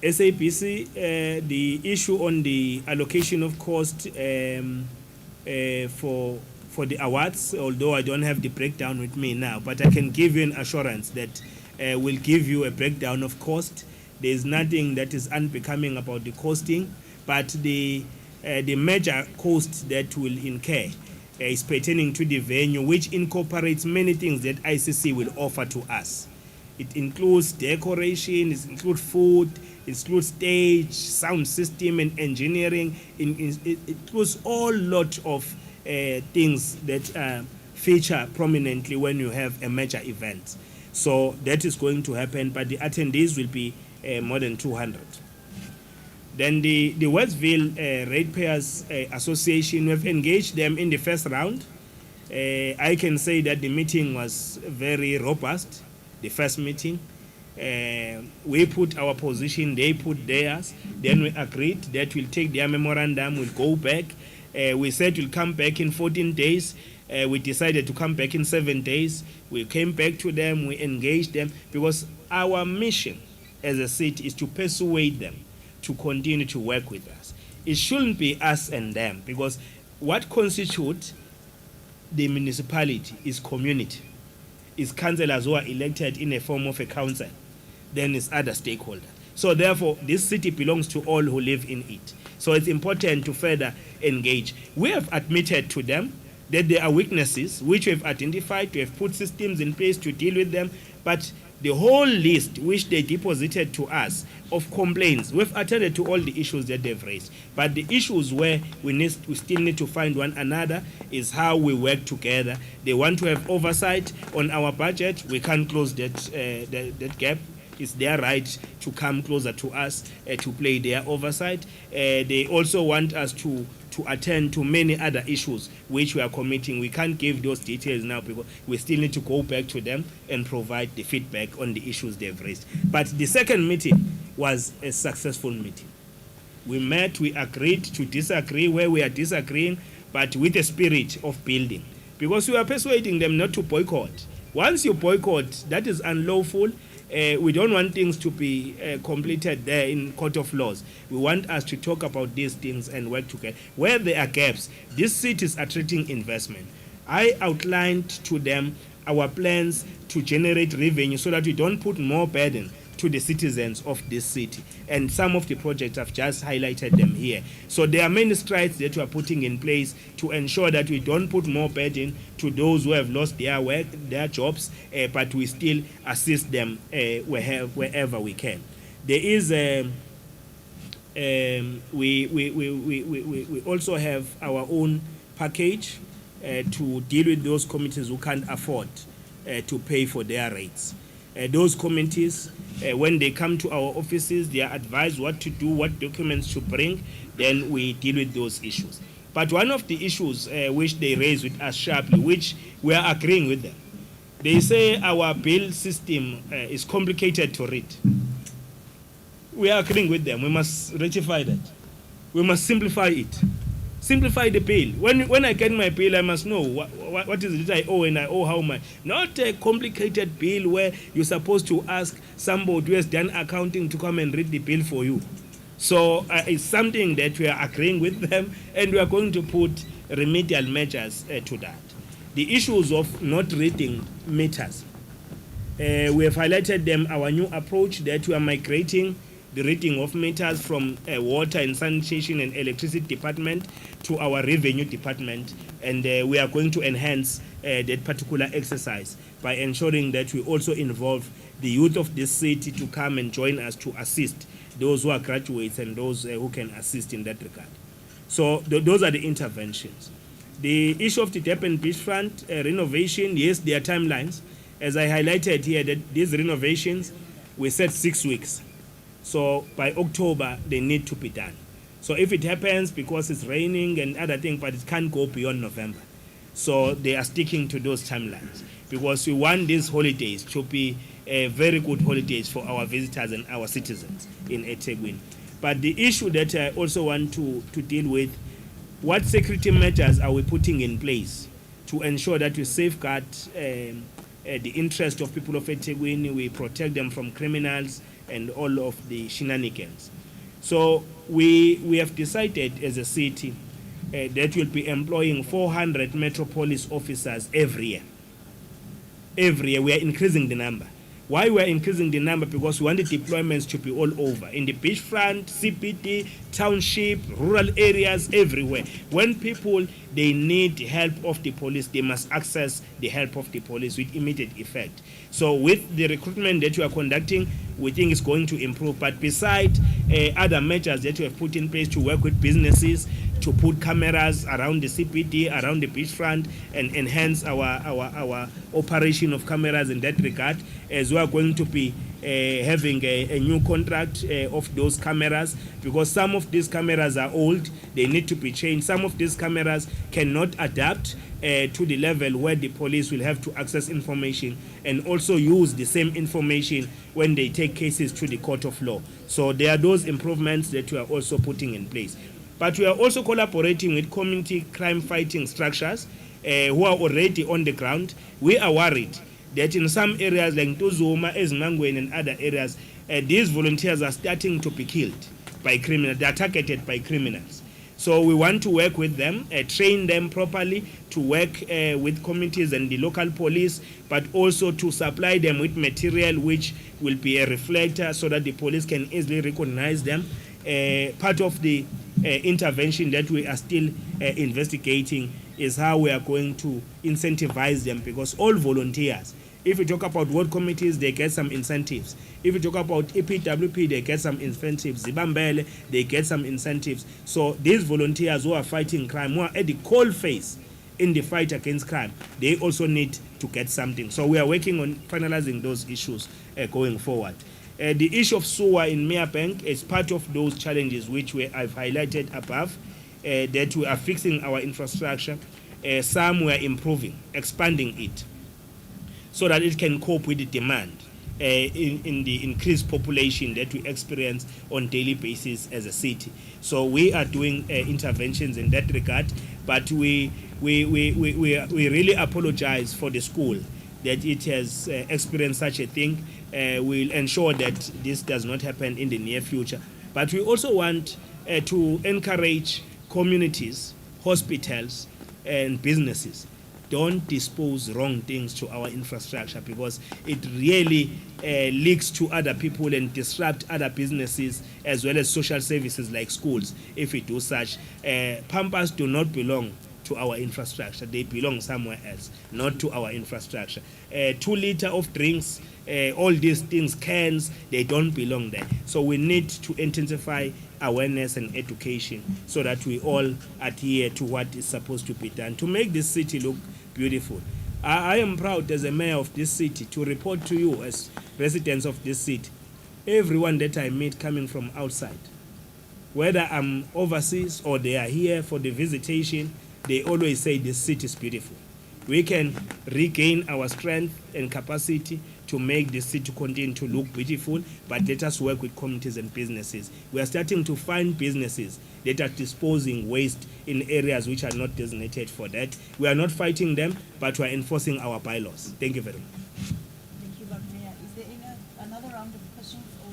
SABC, the issue on the allocation of cost for the awards, although I don't have the breakdown with me now, but I can give you an assurance that we'll give you a breakdown of cost. There is nothing that is unbecoming about the costing, but the major cost that will incur is pertaining to the venue, which incorporates many things that ICC will offer to us. It includes decoration, it includes food, it includes stage, sound system, and engineering. It includes all lot of things that feature prominently when you have a major event. So that is going to happen, but the attendees will be more than 200. Then the Westville Ratepayers Association, we have engaged them in the first round. I can say that the meeting was very robust, the first meeting. We put our position, they put theirs. Then we agreed that we'll take their memorandum, we'll go back. We said we'll come back in 14 days. We decided to come back in 7 days. We came back to them, we engaged them, because our mission as a city is to persuade them to continue to work with us. It shouldn't be us and them, because what constitutes the municipality is community. It's councillors who are elected in a form of a council, then it's other stakeholders. So therefore, this city belongs to all who live in it. So it's important to further engage. We have admitted to them that there are weaknesses which we have identified, we have put systems in place to deal with them, but the whole list which they deposited to us of complaints, we've attended to all the issues that they've raised. But the issues where we still need to find one another is how we work together. They want to have oversight on our budget. We can't close that gap. It's their right to come closer to us to play their oversight. They also want us to attend to many other issues which we are committing. We can't give those details now because we still need to go back to them and provide the feedback on the issues they've raised. But the second meeting was a successful meeting. We met, we agreed to disagree where we are disagreeing, but with a spirit of building. Because we are persuading them not to boycott. Once you boycott, that is unlawful. We don't want things to be completed there in court of laws. We want us to talk about these things and work together. Where there are gaps, these cities are attracting investment. I outlined to them our plans to generate revenue so that we don't put more burden to the citizens of this city. And some of the projects I've just highlighted them here. So there are many strides that we are putting in place to ensure that we don't put more burden to those who have lost their work, their jobs, but we still assist them wherever we can. There is we also have our own package to deal with those committees who can't afford to pay for their rates. Those committees, when they come to our offices, they are advised what to do, what documents to bring, then we deal with those issues. But one of the issues which they raise with us sharply, which we are agreeing with them, they say our bill system is complicated to read. We are agreeing with them. We must rectify that. We must simplify it. Simplify the bill. When I get my bill, I must know what is it I owe and I owe how much. Not a complicated bill where you're supposed to ask somebody who has done accounting to come and read the bill for you. So it's something that we are agreeing with them, and we are going to put remedial measures to that. The issues of not reading meters. We have highlighted them, our new approach that we are migrating the reading of meters from water and sanitation and electricity department to our revenue department, and we are going to enhance that particular exercise by ensuring that we also involve the youth of this city to come and join us to assist those who are graduates and those who can assist in that regard. So those are the interventions. The issue of the Durban beachfront renovation, yes, there are timelines. As I highlighted here, that these renovations, we said 6 weeks. So by October, they need to be done. So if it happens because it's raining and other things, but it can't go beyond November. So they are sticking to those timelines because we want these holidays to be very good holidays for our visitors and our citizens in eNtshongweni. But the issue that I also want to deal with, what security measures are we putting in place to ensure that we safeguard the interest of people of eNtshongweni, we protect them from criminals and all of the shenanigans. So we have decided as a city that we'll be employing 400 metropolis officers every year. Every year we are increasing the number. Why we are increasing the number? Because we want the deployments to be all over, in the beachfront, CBD, township, rural areas, everywhere. When people, they need help of the police, they must access the help of the police with immediate effect. So with the recruitment that we are conducting, we think it's going to improve. But besides other measures that we have put in place to work with businesses, to put cameras around the CPD, around the beachfront, and enhance our operation of cameras in that regard, as we are going to be having a new contract of those cameras, because some of these cameras are old, they need to be changed. Some of these cameras cannot adapt to the level where the police will have to access information and also use the same information when they take cases to the court of law. So there are those improvements that we are also putting in place. But we are also collaborating with community crime fighting structures who are already on the ground. We are worried that in some areas like Ntuzuma, eNtshongweni and other areas, these volunteers are starting to be killed by criminals. They are targeted by criminals. So we want to work with them, train them properly to work with communities and the local police, but also to supply them with material which will be a reflector so that the police can easily recognize them. Part of the intervention that we are still investigating is how we are going to incentivize them, because all volunteers, if we talk about ward committees, they get some incentives. If we talk about EPWP, they get some incentives. Zibambele, they get some incentives. So these volunteers who are fighting crime, who are at the cold face in the fight against crime, they also need to get something. So we are working on finalizing those issues going forward. The issue of sewer in Merebank is part of those challenges which I've highlighted above, that we are fixing our infrastructure. Some we are improving, expanding it, so that it can cope with the demand in the increased population that we experience on daily basis as a city. So we are doing interventions in that regard, but we really apologize for the school that it has experienced such a thing. We'll ensure that this does not happen in the near future. But we also want to encourage communities, hospitals, and businesses. Don't dispose wrong things to our infrastructure, because it really leaks to other people and disrupt other businesses as well as social services like schools if we do such. Pampas do not belong to our infrastructure. They belong somewhere else, not to our infrastructure. 2 liters of drinks all these things, cans, they don't belong there. So we need to intensify awareness and education so that we all adhere to what is supposed to be done to make this city look beautiful. I am proud as a mayor of this city to report to you as residents of this city, everyone that I meet coming from outside, whether I'm overseas or they are here for the visitation, they always say this city is beautiful. We can regain our strength and capacity to make the city continue to look beautiful, but let us work with communities and businesses. We are starting to find businesses that are disposing waste in areas which are not designated for that. We are not fighting them, but we are enforcing our bylaws. Thank you very much. Thank you, Dr. Mayor. Is there another round of questions or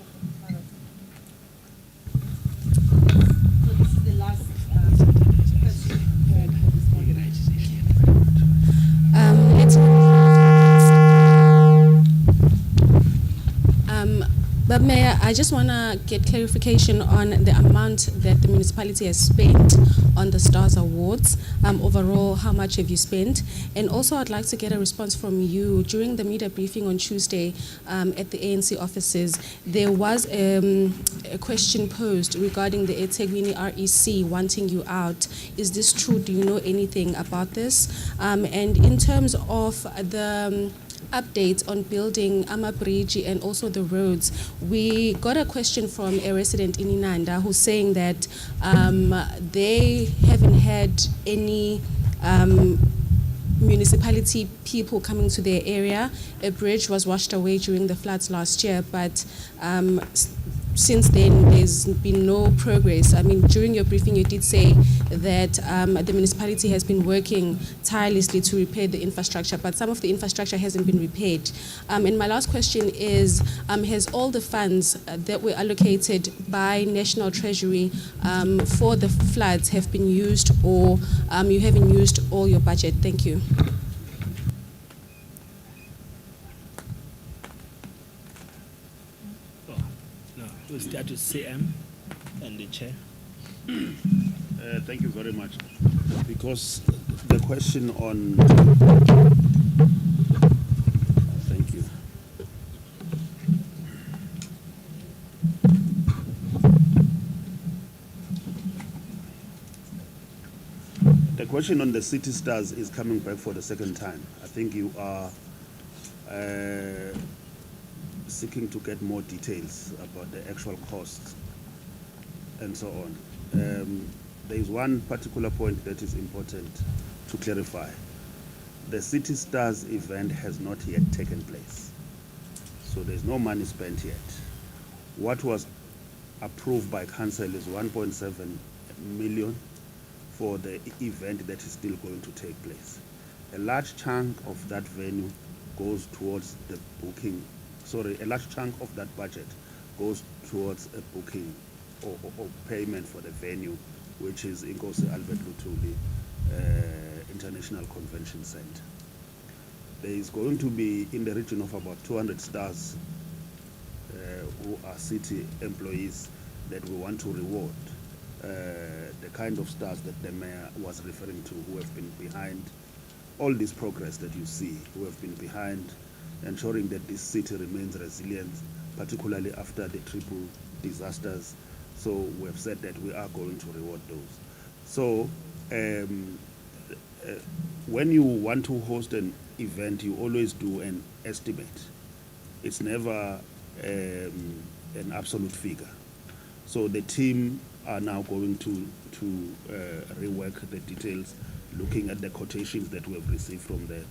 so this is the last question for this morning. But Mayor, I just want to get clarification on the amount that the municipality has spent on the Stars Awards. Overall, how much have you spent? And also, I'd like to get a response from you. During the media briefing on Tuesday at the ANC offices, there was a question posed regarding the eNtshongweni REC wanting you out. Is this true? Do you know anything about this? And in terms of the updates on building Bridge and also the roads, we got a question from a resident in Inanda who's saying that they haven't had any municipality people coming to their area. A bridge was washed away during the floods last year, but since then there's been no progress. I mean, during your briefing you did say that the municipality has been working tirelessly to repair the infrastructure, but some of the infrastructure hasn't been repaired. And my last question is, has all the funds that were allocated by National Treasury for the floods have been used, or you haven't used all your budget? Thank you. We'll start with CM and the chair. Thank you very much. Because the question on... Thank you. The question on the City Stars is coming back for the second time. I think you are seeking to get more details about the actual costs and so on. There is one particular point that is important to clarify. The City Stars event has not yet taken place, so there's no money spent yet. What was approved by council is 1.7 million for the event that is still going to take place. A large chunk of that venue goes towards the booking. A large chunk of that budget goes towards a booking or payment for the venue, which is Inkosi Albert Lutuli International Convention Center. There is going to be in the region of about 200 stars who are city employees that we want to reward. The kind of stars that the mayor was referring to, who have been behind all this progress that you see, who have been behind ensuring that this city remains resilient, particularly after the triple disasters. So we have said that we are going to reward those. So when you want to host an event, you always do an estimate. It's never an absolute figure. So the team are now going to rework the details, looking at the quotations that we have received from the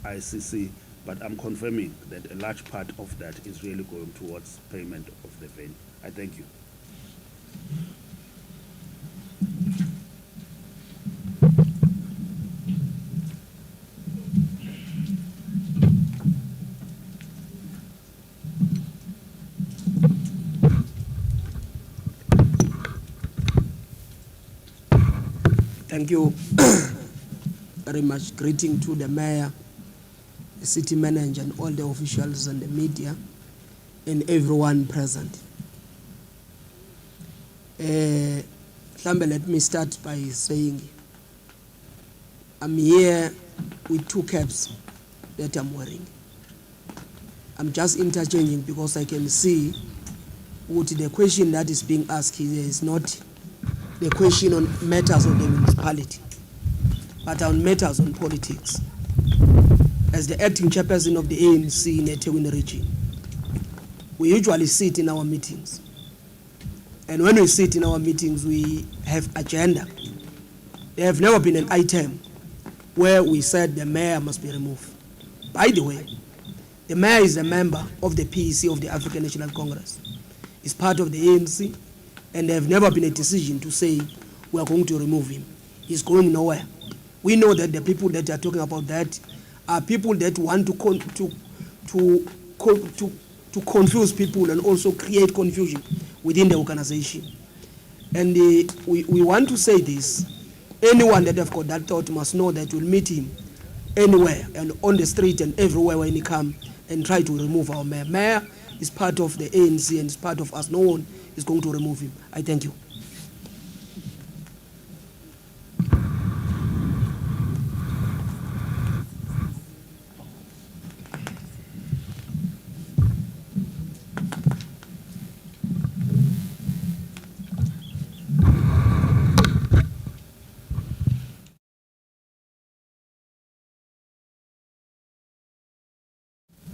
ICC. But I'm confirming that a large part of that is really going towards payment of the venue. I thank you. Thank you very much. Greeting to the mayor, the city manager, and all the officials and the media, and everyone present. Let me start by saying I'm here with two caps that I'm wearing. I'm just interchanging because I can see what the question that is being asked here is not the question on matters of the municipality, but on matters on politics. As the acting chairperson of the ANC in the eThekwini region, we usually sit in our meetings. And when we sit in our meetings, we have agenda. There have never been an item where we said the mayor must be removed. By the way, the mayor is a member of the PEC of the African National Congress. He's part of the ANC, and there have never been a decision to say we are going to remove him. He's going nowhere. We know that the people that are talking about that are people that want to confuse people and also create confusion within the organization. And we want to say this. Anyone that have got that thought must know that we'll meet him anywhere and on the street and everywhere when he come and try to remove our mayor. Mayor is part of the ANC and is part of us. No one is going to remove him. I thank you.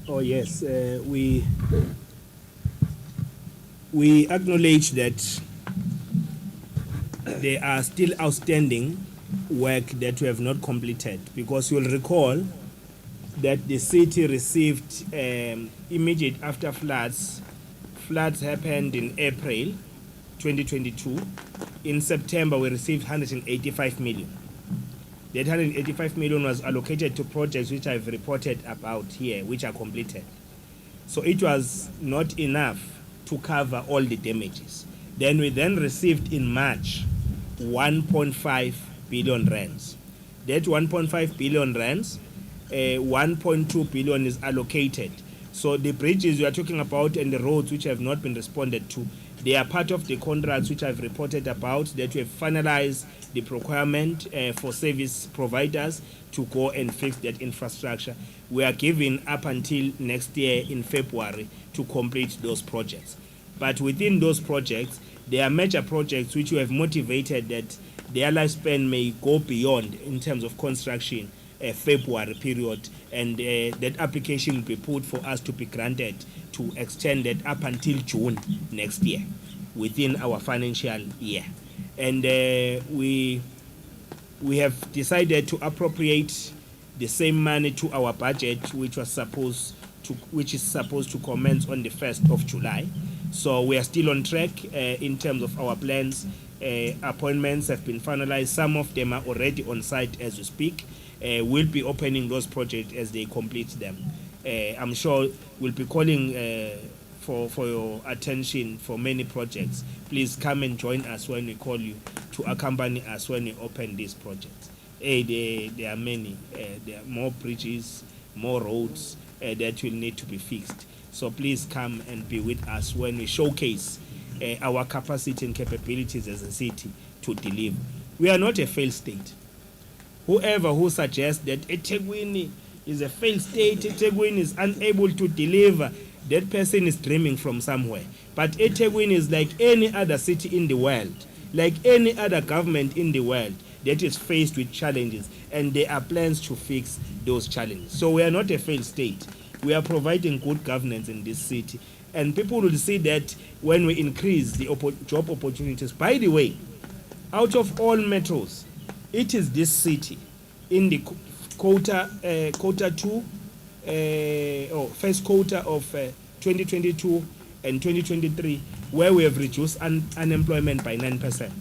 Oh yes, we acknowledge that there are still outstanding work that we have not completed, because you'll recall that the city received immediate after floods. Floods happened in April 2022. In September, we received 185 million. That 185 million was allocated to projects which I've reported about here, which are completed. So it was not enough to cover all the damages. Then we received in March 1.5 billion rands. That 1.5 billion rands, 1.2 billion is allocated. So the bridges we are talking about and the roads which have not been responded to, they are part of the contracts which I've reported about, that we have finalized the procurement for service providers to go and fix that infrastructure. We are given up until next year in February to complete those projects. But within those projects, there are major projects which we have motivated that their lifespan may go beyond in terms of construction February period, and that application will be put for us to be granted to extend it up until June next year within our financial year. And we have decided to appropriate the same money to our budget, which is supposed to commence on the 1st of July. So we are still on track in terms of our plans. Appointments have been finalized. Some of them are already on site as we speak. We'll be opening those projects as they complete them. I'm sure we'll be calling for your attention for many projects. Please come and join us when we call you to accompany us when we open these projects. There are many. There are more bridges, more roads that will need to be fixed. So please come and be with us when we showcase our capacity and capabilities as a city to deliver. We are not a failed state. Whoever who suggests that eThekwini is a failed state, eThekwini is unable to deliver, that person is dreaming from somewhere. But eThekwini is like any other city in the world, like any other government in the world that is faced with challenges, and there are plans to fix those challenges. So we are not a failed state. We are providing good governance in this city. And people will see that when we increase the job opportunities. By the way, out of all metros, it is this city in the first quarter of 2022 and 2023 where we have reduced unemployment by 9%.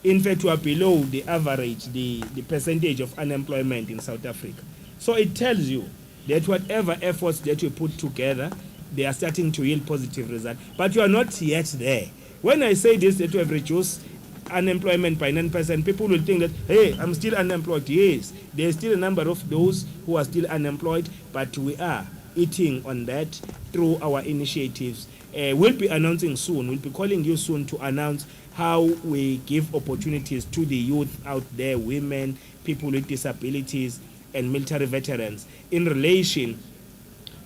In fact, we are below the average, the percentage of unemployment in South Africa. So it tells you that whatever efforts that we put together, they are starting to yield positive results. But you are not yet there. When I say this, that we have reduced unemployment by 9%, people will think that, hey, I'm still unemployed. Yes, there's still a number of those who are still unemployed, but we are eating on that through our initiatives. We'll be announcing soon, we'll be calling you soon to announce how we give opportunities to the youth out there, women, people with disabilities, and military veterans in relation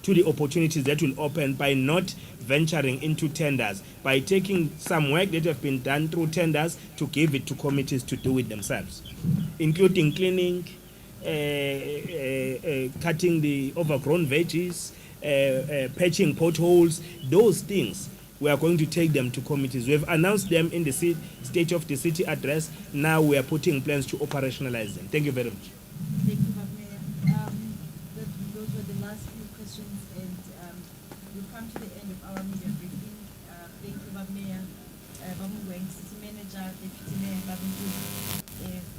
to the opportunities that will open by not venturing into tenders, by taking some work that have been done through tenders to give it to committees to do it themselves, including cleaning, cutting the overgrown veggies, patching potholes, those things. We are going to take them to committees. We have announced them in the State of the City address. Now we are putting plans to operationalize them. Thank you very much. Thank you, Mayor. Those were the last few questions, and we've come to the end of our media briefing. Thank you, Mayor, Bamungweng, City Manager, Deputy Mayor,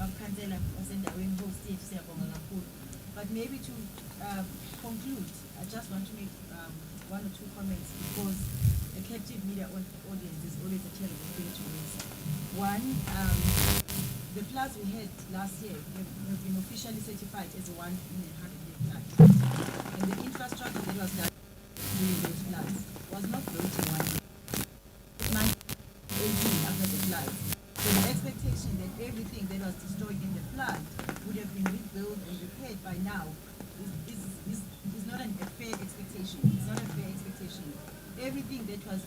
Councillor, Osendaweni, whole state, Siyabonga kakhulu. But maybe to conclude, I just want to make one or two comments, because a captive media audience is always a terrible thing to raise. One, the floods we had last year have been officially certified as a 1 in a 100-year flood. And the infrastructure that was done during those floods was not built in 1 year. 18 after the floods. So the expectation that everything that was destroyed in the flood would have been rebuilt and repaired by now is not a fair expectation. It's not a fair expectation. Everything that was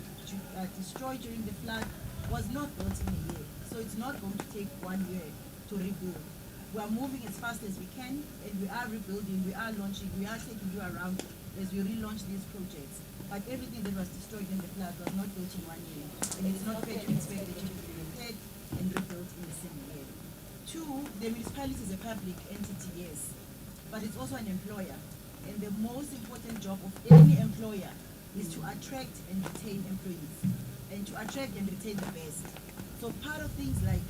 destroyed during the flood was not built in a year. So it's not going to take 1 year to rebuild. We are moving as fast as we can, and we are rebuilding, we are launching, we are taking you around as we relaunch these projects. But everything that was destroyed in the flood was not built in 1 year. And it's not fair to expect that it will be repaired and rebuilt in the same year. Two, the municipality is a public entity, yes, but it's also an employer. And the most important job of any employer is to attract and retain employees, and to attract and retain the best. So part of things like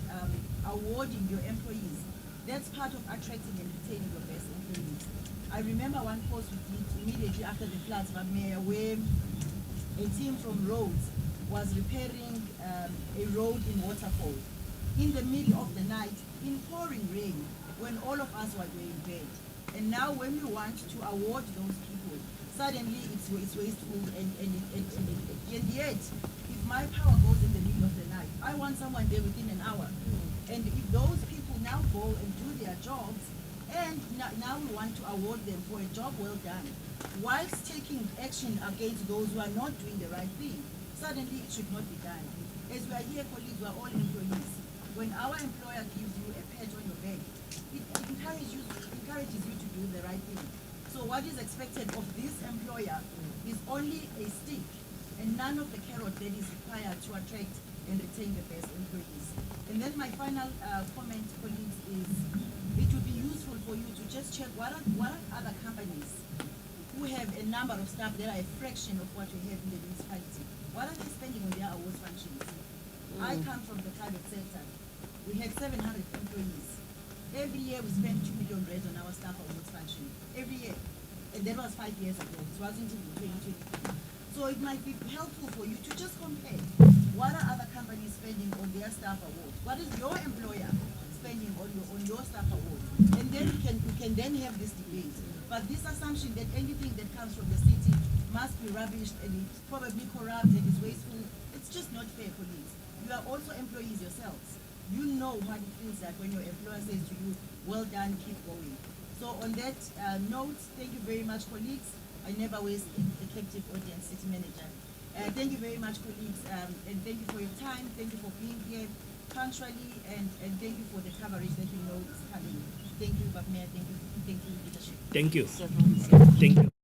awarding your employees, that's part of attracting and retaining your best employees. I remember one post we did immediately after the floods, Mayor, where a team from roads was repairing a road in Waterfall in the middle of the night in pouring rain when all of us were in bed. And now when we want to award those people, suddenly it's wasteful and yet, if my power goes in the middle of the night, I want someone there within an hour. And if those people now go and do their jobs, and now we want to award them for a job well done, whilst taking action against those who are not doing the right thing, suddenly it should not be done. As we are here, colleagues, we are all employees. When our employer gives you a pat on your back, it encourages you to do the right thing. So what is expected of this employer is only a stick and none of the carrot that is required to attract and retain the best employees. And then my final comment, colleagues, is it would be useful for you to just check what are other companies who have a number of staff that are a fraction of what we have in the municipality. What are they spending on their awards functions? I come from the private sector. We have 700 employees. Every year we spend 2 million rand on our staff awards function. Every year. And that was 5 years ago. It wasn't in 2023. So it might be helpful for you to just compare. What are other companies spending on their staff awards? What is your employer spending on your staff awards? And then we can then have this debate. But this assumption that anything that comes from the city must be rubbished and it's probably corrupt and is wasteful, it's just not fair, colleagues. You are also employees yourselves. You know what it feels like when your employer says to you, well done, keep going. So on that note, thank you very much, colleagues. I never waste a captive audience, City Manager. Thank you very much, colleagues, and thank you for your time. Thank you for being here punctually, and thank you for the coverage that you know is coming. Thank you, Mayor. Thank you, leadership. Thank you. Thank you.